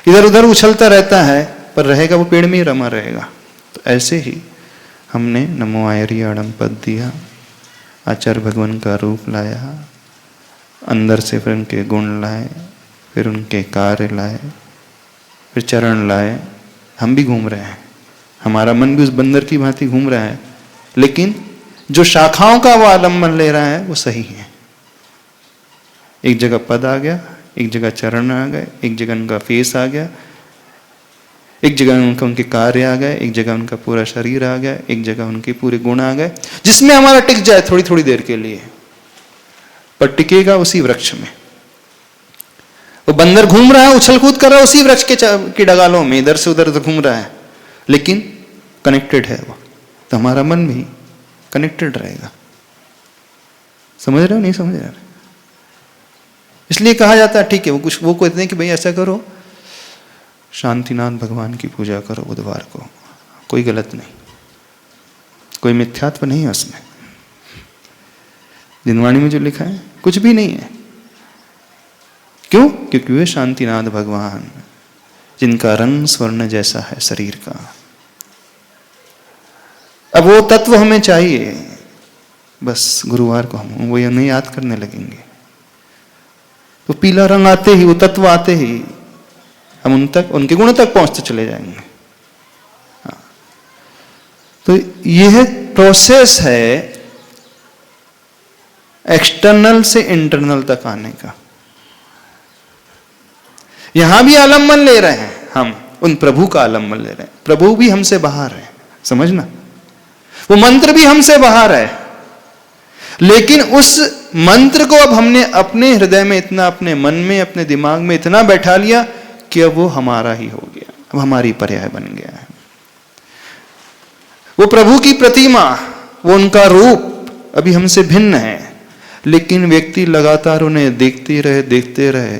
इधर उधर उछलता रहता है, पर रहेगा वो पेड़ में ही रमा रहेगा। तो ऐसे ही हमने नमो आयरियाणम पद दिया, आचार्य भगवान का रूप लाया, अंदर से फिर उनके गुण लाए, फिर उनके कार्य लाए, फिर चरण लाए। हम भी घूम रहे हैं, हमारा मन भी उस बंदर की भांति घूम रहा है, लेकिन जो शाखाओं का वो आलम्बन ले रहा है वो सही है। एक जगह पद आ गया, एक जगह चरण आ गए, एक जगह उनका फेस आ गया, एक जगह उनके कार्य आ गए, एक जगह उनका पूरा शरीर आ गया, एक जगह उनके पूरे गुण आ गए, जिसमें हमारा टिक जाए थोड़ी थोड़ी देर के लिए। पर टिकेगा उसी वृक्ष में। वो बंदर घूम रहा है, उछल कूद कर रहा है उसी वृक्ष के डगालों में, इधर से उधर घूम रहा है, लेकिन कनेक्टेड है वो। तो हमारा मन भी कनेक्टेड रहेगा। समझ रहे हो, नहीं समझ रहे? इसलिए कहा जाता है ठीक है, वो कहते हैं कि भाई ऐसा करो, शांतिनाथ भगवान की पूजा करो बुधवार को, कोई गलत नहीं, कोई मिथ्यात्व नहीं है उसमें। जिनवाणी में जो लिखा है कुछ भी नहीं है। क्यों? क्योंकि वे शांतिनाथ भगवान जिनका रंग स्वर्ण जैसा है शरीर का। अब वो तत्व हमें चाहिए, बस गुरुवार को हम वो उन्हें याद करने लगेंगे। तो पीला रंग आते ही, वो तत्व आते ही हम उन तक, उनके गुण तक पहुंचते चले जाएंगे। हाँ। तो यह प्रोसेस है एक्सटर्नल से इंटरनल तक आने का। यहां भी आलम्बन ले रहे हैं हम, उन प्रभु का आलम्बन ले रहे हैं। प्रभु भी हमसे बाहर है, समझना। वो मंत्र भी हमसे बाहर है, लेकिन उस मंत्र को अब हमने अपने हृदय में इतना, अपने मन में, अपने दिमाग में इतना बैठा लिया कि अब वो हमारा ही हो गया, अब हमारी पर्याय बन गया है। वो प्रभु की प्रतिमा, वो उनका रूप अभी हमसे भिन्न है, लेकिन व्यक्ति लगातार उन्हें देखते रहे,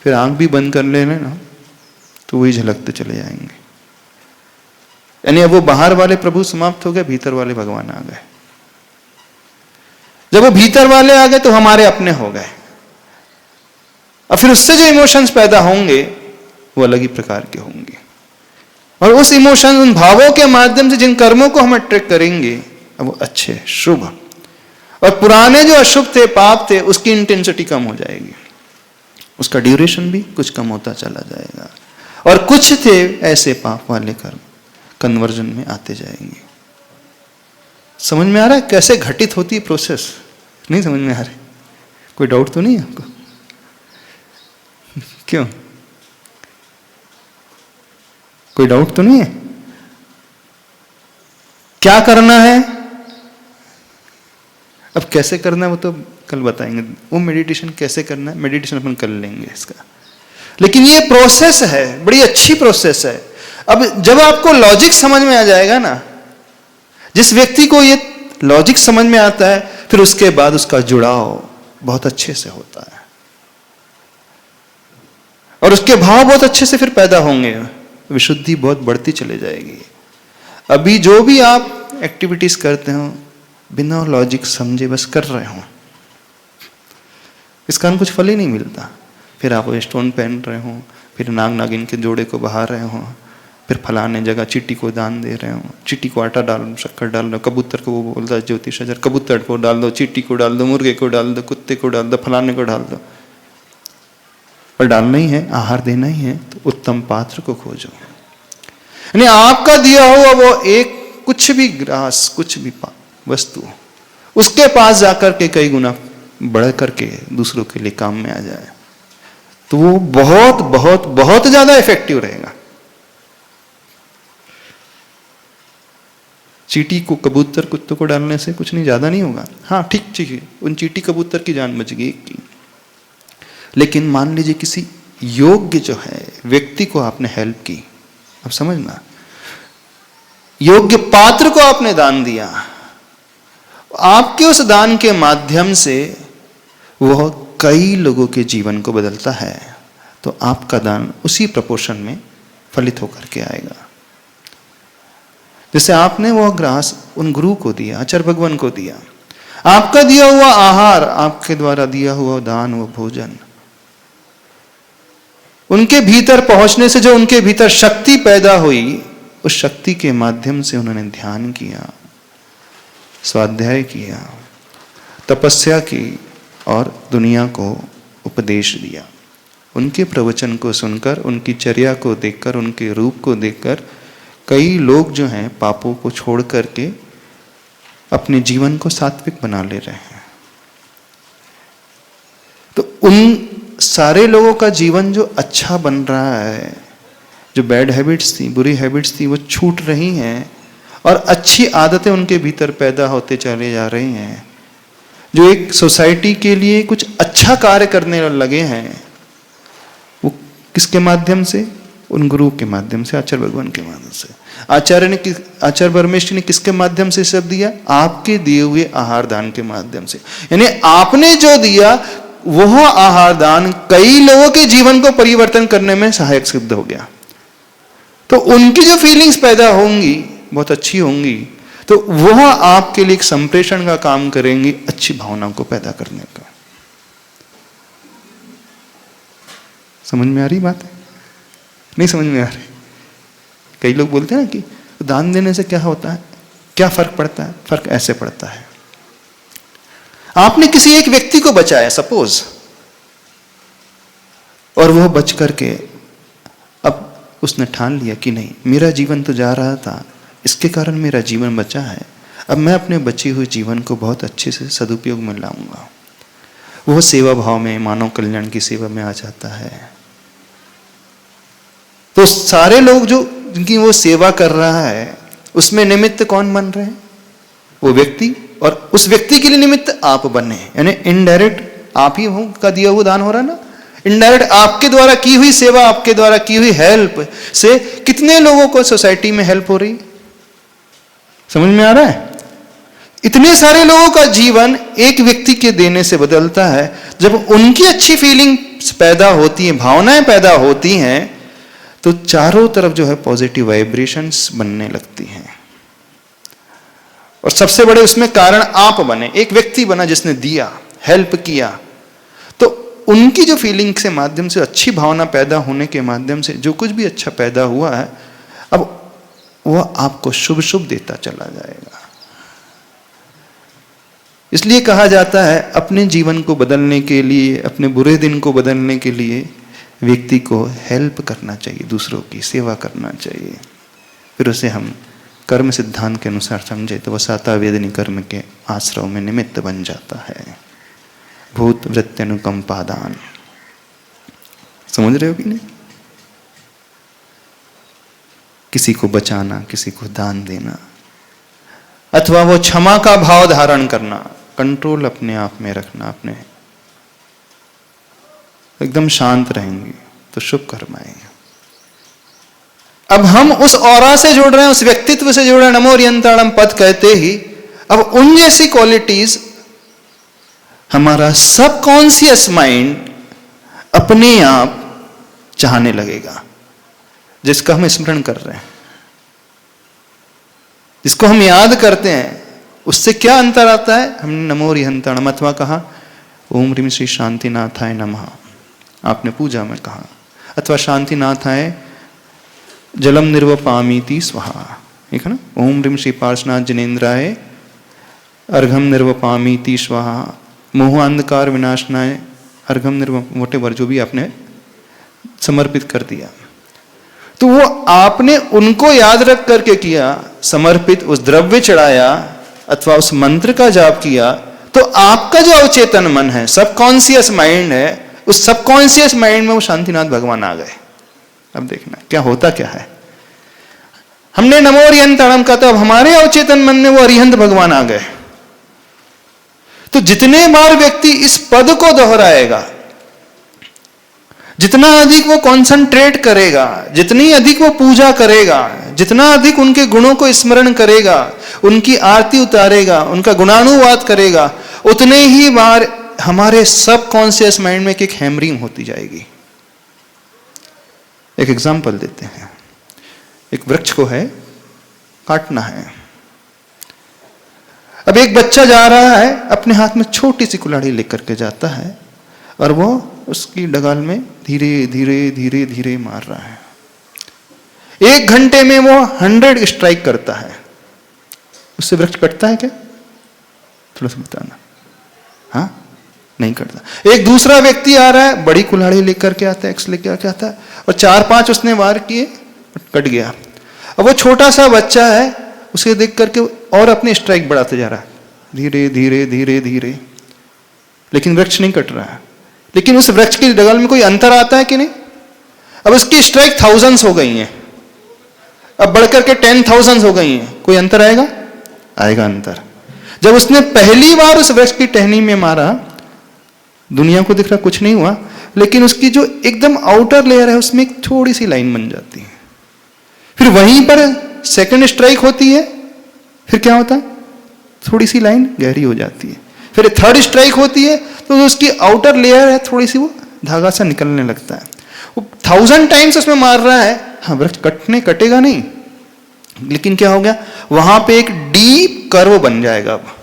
फिर आंख भी बंद कर लेना ना, तो वही झलकते चले जाएंगे। यानी अब वो बाहर वाले प्रभु समाप्त हो गए, भीतर वाले भगवान आ गए। जब वो भीतर वाले आ गए तो हमारे अपने हो गए। और फिर उससे जो इमोशंस पैदा होंगे वो अलग ही प्रकार के होंगे, और उस इमोशन, उन भावों के माध्यम से जिन कर्मों को हम अट्रैक्ट करेंगे, अब वो अच्छे, शुभ, और पुराने जो अशुभ थे, पाप थे, उसकी इंटेंसिटी कम हो जाएगी, उसका ड्यूरेशन भी कुछ कम होता चला जाएगा। और कुछ थे ऐसे पाप वाले कर्म कन्वर्जन में आते जाएंगे। समझ में आ रहा है कैसे घटित होती है प्रोसेस? नहीं समझ में आ रही? कोई डाउट तो नहीं है आपको? क्यों? कोई डाउट तो नहीं है? क्या करना है, अब कैसे करना है वो तो कल बताएंगे। वो मेडिटेशन कैसे करना है, मेडिटेशन अपन कर लेंगे इसका, लेकिन ये प्रोसेस है, बड़ी अच्छी प्रोसेस है। अब जब आपको लॉजिक समझ में आ जाएगा ना, जिस व्यक्ति को ये लॉजिक समझ में आता है, फिर उसके बाद उसका जुड़ाव बहुत अच्छे से होता है, और उसके भाव बहुत अच्छे से फिर पैदा होंगे, विशुद्धि बहुत बढ़ती चली जाएगी। अभी जो भी आप एक्टिविटीज करते हो बिना लॉजिक समझे बस कर रहे हो, इसका कुछ फल ही नहीं मिलता। फिर आप स्टोन पहन रहे हो, फिर नाग नागिन के जोड़े को बहा रहे हो, फिर फलाने जगह चींटी को दान दे रहे हो, चींटी को आटा डाल, शक्कर डाल दो, कबूतर को, वो बोलता है ज्योतिष अजर, कबूतर को डाल दो, चींटी को डाल दो, मुर्गे को डाल दो, कुत्ते को डाल दो, फलाने को डाल दो। पर डालना ही है, आहार देना ही है, तो उत्तम पात्र को खोजो। यानी आपका दिया हुआ वो एक कुछ भी ग्रास, कुछ भी वस्तु, उसके पास जाकर के कई गुना बढ़ करके दूसरों के लिए काम में आ जाए, तो वो बहुत बहुत बहुत ज्यादा इफेक्टिव रहेगा। चींटी को, कबूतर, कुत्तों को डालने से कुछ नहीं, ज्यादा नहीं होगा। हाँ ठीक है, उन चींटी कबूतर की जान बच गई की, लेकिन मान लीजिए किसी योग्य जो है व्यक्ति को आपने हेल्प की, अब समझना, योग्य पात्र को आपने दान दिया, आपके उस दान के माध्यम से वह कई लोगों के जीवन को बदलता है, तो आपका दान उसी प्रपोर्शन में फलित होकर के आएगा। जैसे आपने वह ग्रास उन गुरु को दिया, आचार्य भगवान को दिया, आपका दिया हुआ आहार, आपके द्वारा दिया हुआ दान, वो भोजन, उनके भीतर पहुंचने से जो उनके भीतर शक्ति पैदा हुई, उस शक्ति के माध्यम से उन्होंने ध्यान किया, स्वाध्याय किया, तपस्या की, और दुनिया को उपदेश दिया। उनके प्रवचन को सुनकर, उनकी चर्या को देखकर, उनके रूप को देखकर कई लोग जो हैं पापों को छोड़ करके अपने जीवन को सात्विक बना ले रहे हैं। तो उन सारे लोगों का जीवन जो अच्छा बन रहा है, जो बैड हैबिट्स थी, बुरी हैबिट्स थी, वो छूट रही हैं, और अच्छी आदतें उनके भीतर पैदा होते चले जा रही हैं। जो एक सोसाइटी के लिए कुछ अच्छा कार्य करने लगे हैं, वो किसके माध्यम से? उन गुरु के माध्यम से, आचार्य भगवान के माध्यम से। आचार्य परमेश्वर ने किसके माध्यम से सब दिया? आपके दिए हुए आहार दान के माध्यम से। यानी आपने जो दिया वह आहार दान कई लोगों के जीवन को परिवर्तन करने में सहायक सिद्ध हो गया। तो उनकी जो फीलिंग्स पैदा होंगी बहुत अच्छी होंगी, तो वह आपके लिए एक संप्रेषण का काम करेंगी, अच्छी भावनाओं को पैदा करने का। समझ में आ रही बात है? नहीं समझ में आ रही? कई लोग बोलते हैं ना कि दान देने से क्या होता है, क्या फर्क पड़ता है? फर्क ऐसे पड़ता है, आपने किसी एक व्यक्ति को बचाया सपोज, और वह बच करके अब उसने ठान लिया कि नहीं, मेरा जीवन तो जा रहा था, इसके कारण मेरा जीवन बचा है, अब मैं अपने बचे हुए जीवन को बहुत अच्छे से सदुपयोग में लाऊंगा। वह सेवा भाव में, मानव कल्याण की सेवा में आ जाता है। तो सारे लोग जो जिनकी वो सेवा कर रहा है, उसमें निमित्त कौन बन रहे हैं? वो व्यक्ति, और उस व्यक्ति के लिए निमित्त आप बने, यानी इनडायरेक्ट आप ही का दिया हुआ दान हो रहा है ना। इनडायरेक्ट आपके द्वारा की हुई सेवा, आपके द्वारा की हुई हेल्प से कितने लोगों को सोसाइटी में हेल्प हो रही? समझ में आ रहा है? इतने सारे लोगों का जीवन एक व्यक्ति के देने से बदलता है। जब उनकी अच्छी फीलिंग्स पैदा होती हैं, भावनाएं पैदा होती हैं, तो चारों तरफ जो है पॉजिटिव वाइब्रेशंस बनने लगती हैं। और सबसे बड़े उसमें कारण आप बने, एक व्यक्ति बना जिसने दिया, हेल्प किया, तो उनकी जो फीलिंग के माध्यम से, अच्छी भावना पैदा होने के माध्यम से जो कुछ भी अच्छा पैदा हुआ है, अब वह आपको शुभ शुभ देता चला जाएगा। इसलिए कहा जाता है अपने जीवन को बदलने के लिए, अपने बुरे दिन को बदलने के लिए व्यक्ति को हेल्प करना चाहिए, दूसरों की सेवा करना चाहिए। फिर उसे हम कर्म सिद्धांत के अनुसार समझे तो वह साता वेदनी कर्म के आश्रव में निमित्त बन जाता है। भूत वृत्त्यनुकंपादान, समझ रहे हो कि नहीं? किसी को बचाना, किसी को दान देना, अथवा वो क्षमा का भाव धारण करना, कंट्रोल अपने आप में रखना, अपने एकदम शांत रहेंगे तो शुभ कर्म आएगा। अब हम उस ऑरा से जुड़ रहे हैं, उस व्यक्तित्व से जुड़ रहे हैं। नमो रियंताणम पद कहते ही अब उन जैसी क्वालिटीज हमारा सबकॉन्शियस माइंड अपने आप चाहने लगेगा, जिसका हम स्मरण कर रहे हैं, जिसको हम याद करते हैं। उससे क्या अंतर आता है? हमने नमो रियंताणम अथवा कहा ओम ह्रीम श्री शांतिनाथाय नमः, आपने पूजा में कहा, अथवा शांतिनाथाय जलम निर्वपामीति स्वाहा, ठीक है ना। ओम ह्रीम श्री पार्श्वनाथ जनेन्द्राय अर्घम निर्वपामीति स्वाहा, मोह अंधकार विनाशनाय अर्घम वटेवर, जो भी आपने समर्पित कर दिया, तो वो आपने उनको याद रख करके किया, समर्पित, उस द्रव्य चढ़ाया अथवा उस मंत्र का जाप किया, तो आपका जो अवचेतन मन है, सबकॉन्शियस माइंड है, उस सबकॉन्शियस माइंड में वो शांतिनाथ भगवान आ गए। अब देखना क्या होता क्या है। हमने नमो अरिहंताणम का, तो अब हमारे अवचेतन मन में वो अरिहंत भगवान आ गए। तो जितने बार व्यक्ति इस पद को दोहराएगा, जितना अधिक वो कॉन्सेंट्रेट करेगा, जितनी अधिक वो पूजा करेगा, जितना अधिक उनके गुणों को स्मरण करेगा, उनकी आरती उतारेगा, उनका गुणानुवाद करेगा, उतने ही बार हमारे सबकॉन्शियस माइंड में एक हैमरिंग होती जाएगी। एक एग्जांपल देते हैं। एक वृक्ष को है काटना है। अब एक बच्चा जा रहा है, अपने हाथ में छोटी सी कुल्हाड़ी लेकर के जाता है, और वो उसकी डगाल में धीरे धीरे धीरे धीरे मार रहा है। 1 घंटे में वो 100 स्ट्राइक करता है। उससे वृक्ष कटता है क्या? थोड़ा सा बताना। हाँ, नहीं कटता। एक दूसरा व्यक्ति आ रहा है, बड़ी कुल्हाड़ी लेकर के आता है, एक्स लेकर के आता है, और 4-5 उसने वार किए, कट गया। अब वो छोटा सा बच्चा है, उसे देख करके और अपनी स्ट्राइक बढ़ाते जा रहा है, धीरे धीरे धीरे धीरे, लेकिन वृक्ष नहीं कट रहा है। लेकिन उस वृक्ष की डगाल में कोई अंतर आता है कि नहीं? अब उसकी स्ट्राइक थाउजेंड्स हो गई हैं, अब बढ़कर के 10,000 हो गई हैं, कोई अंतर आएगा? आएगा अंतर। जब उसने पहली बार उस वृक्ष की टहनी में मारा, दुनिया को दिख रहा कुछ नहीं हुआ, लेकिन उसकी जो एकदम आउटर लेयर है उसमें एक थोड़ी सी लाइन बन जाती है। फिर वहीं पर सेकंड स्ट्राइक होती है, फिर क्या होता है, थोड़ी सी लाइन गहरी हो जाती है। फिर थर्ड स्ट्राइक होती है तो जो उसकी आउटर लेयर है थोड़ी सी वो धागा सा निकलने लगता है। वो 1000 टाइम्स उसमें मार रहा है, हाँ वृक्ष कटेगा नहीं, लेकिन क्या हो गया, वहां पे एक डीप कर्व बन जाएगा। अब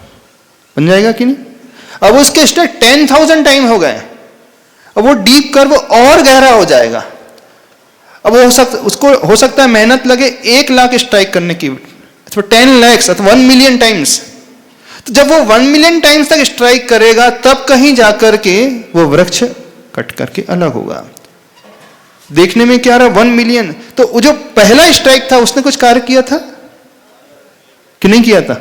बन जाएगा कि नहीं? अब उसके स्ट्राइक 10,000 टाइम हो गए, अब वो डीप कर्व और गहरा हो जाएगा। अब उसको हो सकता है मेहनत लगे 1 लाख स्ट्राइक करने की, अथवा 10 lakhs अथवा 1 million टाइम्स। तो जब वो 1 million टाइम्स तक स्ट्राइक करेगा तब कहीं जाकर के वो वृक्ष कट करके अलग होगा। देखने में क्या रहा, 1 million। तो वो जो पहला स्ट्राइक था उसने कुछ कार्य किया था कि नहीं किया था?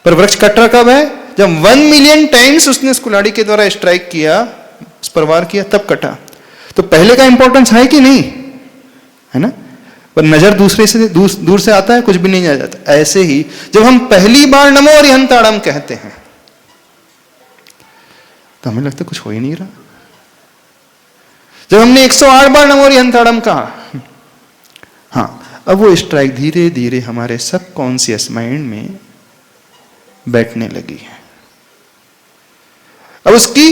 पर वृक्ष कट रहा कब है, जब 1 million टाइम्स उसने उस कुल्हाड़ी के द्वारा स्ट्राइक किया, उस पर वार किया, तब कटा। तो पहले का इंपॉर्टेंस है कि नहीं, है ना? पर नजर दूर से आता है, कुछ भी नहीं आ जाता। ऐसे ही जब हम पहली बार नमो अरिहंताड़म कहते हैं तो हमें लगता है कुछ हो ही नहीं रहा। जब हमने 108 बार नमो अरिहंताड़म कहा, हाँ, अब वो स्ट्राइक धीरे धीरे हमारे सबकॉन्शियस माइंड में बैठने लगी है। अब उसकी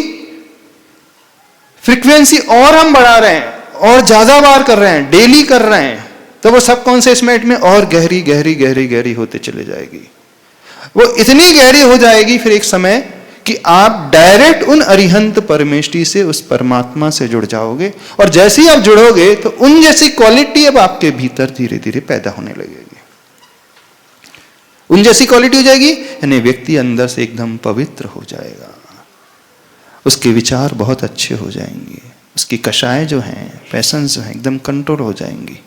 फ्रीक्वेंसी और हम बढ़ा रहे हैं और ज्यादा बार कर रहे हैं, डेली कर रहे हैं, तो वो सबकॉन्शियस माइंड में और गहरी गहरी गहरी गहरी होते चले जाएगी। वो इतनी गहरी हो जाएगी फिर एक समय कि आप डायरेक्ट उन अरिहंत परमेष्टि से, उस परमात्मा से जुड़ जाओगे। और जैसे ही आप जुड़ोगे तो उन जैसी क्वालिटी अब आपके भीतर धीरे धीरे पैदा होने लगेगी। उन जैसी क्वालिटी हो जाएगी, यानी व्यक्ति अंदर से एकदम पवित्र हो जाएगा, उसके विचार बहुत अच्छे हो जाएंगे, उसकी कषाएं जो हैं, पैशंस जो हैं, एकदम कंट्रोल हो जाएंगी।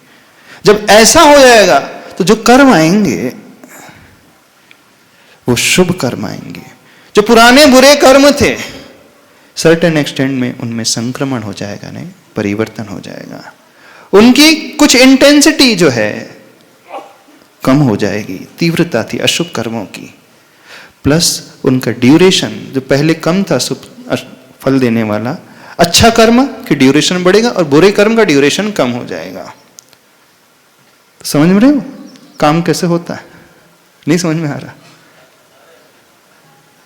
जब ऐसा हो जाएगा तो जो कर्म आएंगे वो शुभ कर्म आएंगे। जो पुराने बुरे कर्म थे सर्टेन एक्सटेंट में उनमें संक्रमण हो जाएगा, नहीं परिवर्तन हो जाएगा। उनकी कुछ इंटेंसिटी जो है कम हो जाएगी, तीव्रता थी अशुभ कर्मों की, प्लस उनका ड्यूरेशन जो पहले कम था फल देने वाला, अच्छा कर्म की ड्यूरेशन बढ़ेगा और बुरे कर्म का ड्यूरेशन कम हो जाएगा। तो समझ में रहे हो काम कैसे होता है? नहीं समझ में आ रहा?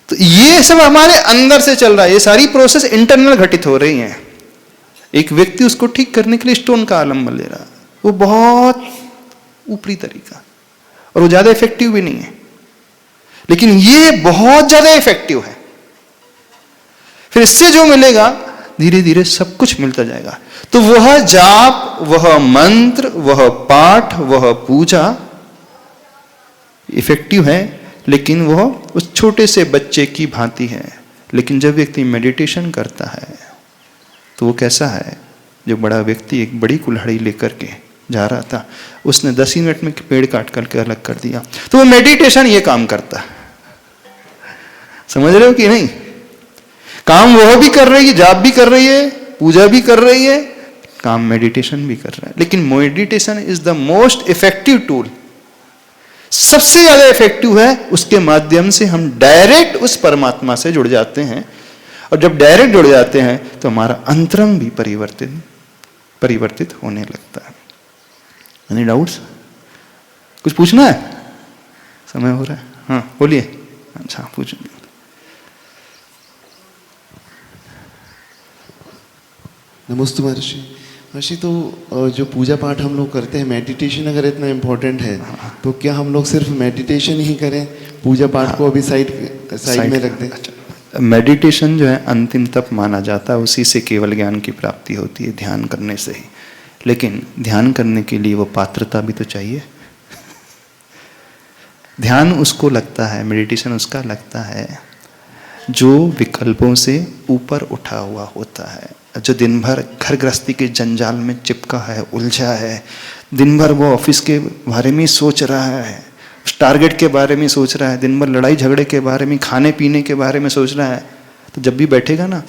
तो ये सब हमारे अंदर से चल रहा है, ये सारी प्रोसेस इंटरनल घटित हो रही हैं। एक व्यक्ति उसको ठीक करने के लिए स्टोन का आलम्बन ले रहा, वो बहुत ऊपरी तरीका और वो ज्यादा इफेक्टिव भी नहीं है, लेकिन ये बहुत ज्यादा इफेक्टिव है। फिर इससे जो मिलेगा धीरे धीरे सब कुछ मिलता जाएगा। तो वह जाप, वह मंत्र, वह पाठ, वह पूजा इफेक्टिव है, लेकिन वह उस छोटे से बच्चे की भांति है। लेकिन जब व्यक्ति मेडिटेशन करता है तो वो कैसा है? जो बड़ा व्यक्ति एक बड़ी कुल्हाड़ी लेकर के जा रहा था, उसने 10 ही मिनट में पेड़ काट करके अलग कर दिया। तो वो मेडिटेशन ये काम करता है। समझ रहे हो कि नहीं? काम वह भी कर रही है, जाप भी कर रही है, पूजा भी कर रही है, काम मेडिटेशन भी कर रहा है। लेकिन meditation is the most effective tool, सबसे ज्यादा इफेक्टिव है। उसके माध्यम से हम डायरेक्ट उस परमात्मा से जुड़ जाते हैं, और जब डायरेक्ट जुड़ जाते हैं तो हमारा अंतरंग भी परिवर्तित होने लगता है। Any doubts? कुछ पूछना है? समय हो रहा है, हाँ बोलिए। अच्छा पूछिए। नमस्ते महर्षि। महर्षि, तो जो पूजा पाठ हम लोग करते हैं, मेडिटेशन अगर इतना इम्पोर्टेंट है तो क्या हम लोग सिर्फ मेडिटेशन ही करें, पूजा पाठ को अभी साइड में रख दें? मेडिटेशन जो है अंतिम तप माना जाता है, उसी से केवल ज्ञान की प्राप्ति होती है, ध्यान करने से ही। लेकिन ध्यान करने के लिए वो पात्रता भी तो चाहिए। ध्यान उसको लगता है, मेडिटेशन उसका लगता है जो विकल्पों से ऊपर उठा हुआ होता है, जो दिन भर घर गृहस्थी के जंजाल में चिपका है, उलझा है, दिन भर वो ऑफिस के बारे में सोच रहा है, उस टारगेट के बारे में सोच रहा है, दिन भर लड़ाई झगड़े के बारे में, खाने पीने के बारे में सोच रहा है। तो जब भी बैठेगा ना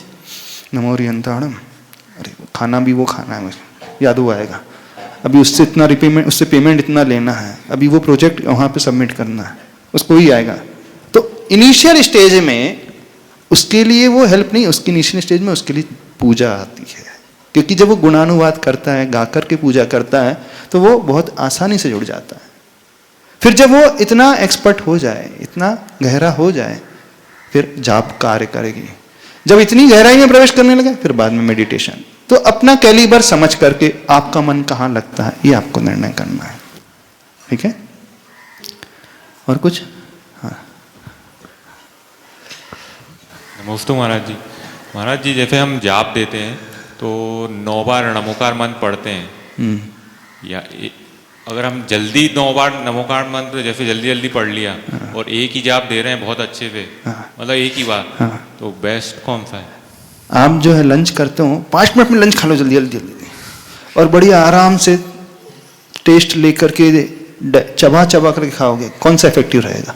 नमो अरिहंताड़म, अरे खाना भी वो खाना है, मुझे याद वो आएगा, अभी उससे इतना रिपेमेंट, उससे पेमेंट इतना लेना है, अभी वो प्रोजेक्ट वहाँ पे सबमिट करना है, उसको ही आएगा। तो इनिशियल स्टेज में उसके लिए वो हेल्प नहीं, उसकी इनिशियल स्टेज में उसके लिए पूजा आती है, क्योंकि जब वो गुणानुवाद करता है, गाकर के पूजा करता है, तो वो बहुत आसानी से जुड़ जाता है। फिर जब वो इतना एक्सपर्ट हो जाए, इतना गहरा हो जाए, फिर जाप कार्य करेगी। जब इतनी गहराई में प्रवेश करने लगे, फिर बाद में मेडिटेशन। तो अपना कैलिबर समझ करके आपका मन कहाँ लगता है, ये आपको निर्णय करना है। ठीक है, और कुछ? हाँ, नमस्ते महाराज जी। महाराज जी, जैसे हम जाप देते हैं तो 9 बार नमोकार मंत्र पढ़ते हैं, या अगर हम जल्दी 9 बार नमोकार मंत्र जैसे जल्दी जल्दी पढ़ लिया और एक ही जाप दे रहे हैं बहुत अच्छे से, मतलब एक ही बार, तो बेस्ट कौन सा है? आप जो है लंच करते हो, 5 मिनट में लंच खा लो जल्दी जल्दी जल्दी, और बड़ी आराम से टेस्ट लेकर के चबा चबा करके खाओगे, कौन सा इफेक्टिव रहेगा?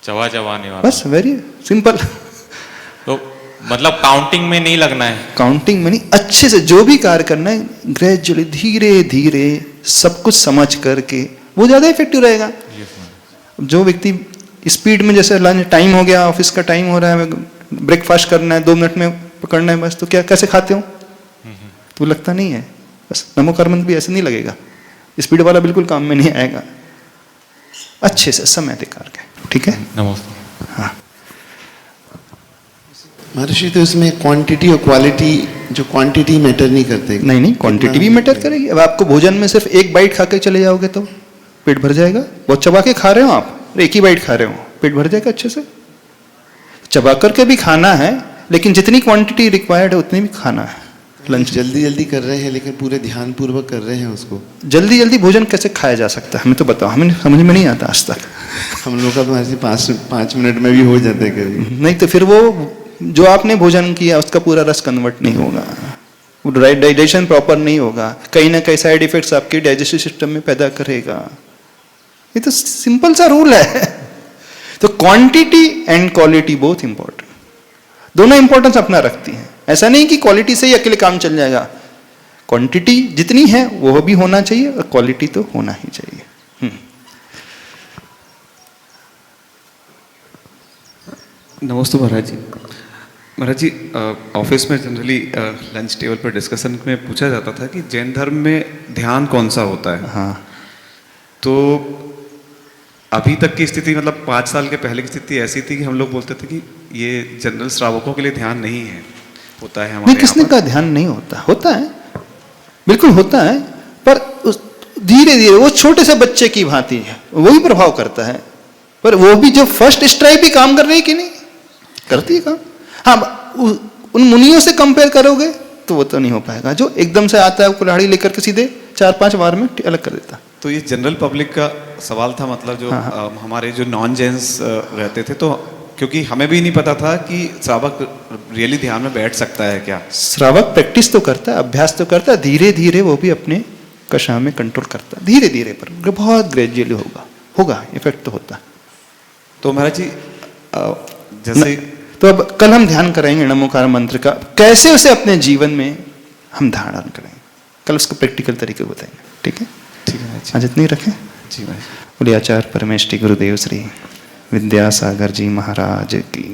चबाने वाला। बस वेरी सिंपल। तो मतलब काउंटिंग में नहीं लगना है? काउंटिंग में नहीं, अच्छे से जो भी कार्य करना है ग्रेजुअली धीरे धीरे सब कुछ समझ करके, वो ज्यादा इफेक्टिव रहेगा। जो व्यक्ति स्पीड में, जैसे लंच टाइम हो गया, ऑफिस का टाइम हो रहा है, ब्रेकफास्ट करना है, 2 मिनट में पकड़ना है बस, तो क्या कैसे खाते हो? तो लगता नहीं है। बस नमोकार मंत्र भी ऐसे नहीं लगेगा, स्पीड वाला बिल्कुल काम में नहीं आएगा। अच्छे से समय दे करके, ठीक है। नमस्ते। हाँ, महर्षि, तो इसमें क्वांटिटी और क्वालिटी, जो क्वांटिटी मैटर नहीं करते? नहीं, क्वांटिटी भी मैटर करेगी। अब आपको भोजन में सिर्फ 1 बाइट खा के चले जाओगे तो पेट भर जाएगा। बहुत चबा के खा रहे हो आप, 1 ही बाइट खा रहे हो, पेट भर जाएगा अच्छे से। चबा करके भी खाना है, लेकिन जितनी क्वांटिटी रिक्वायर्ड है उतनी भी खाना है। लंच जल्दी जल्दी कर रहे हैं, लेकिन पूरे ध्यान पूर्वक कर रहे हैं उसको। जल्दी जल्दी भोजन कैसे खाया जा सकता है, हमें तो बताओ, हमें समझ में नहीं आता आज तक। हम लोग का तो ऐसे 5 मिनट में भी हो जाता है कभी। नहीं तो फिर वो जो आपने भोजन किया उसका पूरा रस कन्वर्ट नहीं होगा, डाइजेशन प्रॉपर नहीं होगा, कहीं ना कहीं साइड इफेक्ट्स आपके डाइजेस्टिव सिस्टम में पैदा करेगा। ये तो सिंपल सा रूल है। तो quantity and quality both important, दोनों इंपॉर्टेंस अपना रखती हैं। ऐसा नहीं कि क्वालिटी से ही अकेले काम चल जाएगा, क्वांटिटी जितनी है वो भी होना चाहिए और क्वालिटी तो होना ही चाहिए। नमस्ते महाराज जी। महाराज जी, ऑफिस में जनरली लंच टेबल पर डिस्कशन में पूछा जाता था कि जैन धर्म में ध्यान कौन सा होता है। हाँ, तो अभी तक की स्थिति, मतलब 5 साल के पहले की स्थिति ऐसी थी कि हम लोग बोलते थे कि ये जनरल श्रावकों के लिए ध्यान नहीं है, होता है हमारे नहीं, किसने कहा ध्यान नहीं होता? होता है, बिल्कुल होता है, पर धीरे धीरे वो छोटे से बच्चे की भांति है, वही प्रभाव करता है। पर वो भी जो फर्स्ट स्ट्राइक भी काम कर रही है कि नहीं करती है काम। हाँ, उन मुनियों से कंपेयर करोगे तो वो तो नहीं हो पाएगा, जो एकदम से आता है कुल्हाड़ी लेकर के सीधे 4-5 बार में अलग कर देता। तो ये जनरल पब्लिक का सवाल था, मतलब जो हमारे जो नॉन जैन्स रहते थे, तो क्योंकि हमें भी नहीं पता था कि श्रावक रियली ध्यान में बैठ सकता है क्या। श्रावक प्रैक्टिस तो करता है, अभ्यास तो करता है, धीरे धीरे वो भी अपने कषाय में कंट्रोल करता है, धीरे धीरे, पर बहुत ग्रेजुअली होगा इफेक्ट तो होता है। तो महाराज जी, जैसे तो अब कल हम ध्यान करेंगे नमोकार मंत्र का, कैसे उसे अपने जीवन में हम धारण करेंगे, कल उसको प्रैक्टिकल तरीके बताएंगे। ठीक है, ठीक है महाराज आज इतनी रखें। जी महाराज। बोलिए आचार्य परमेष्टि गुरुदेव श्री विद्यासागर जी महाराज की।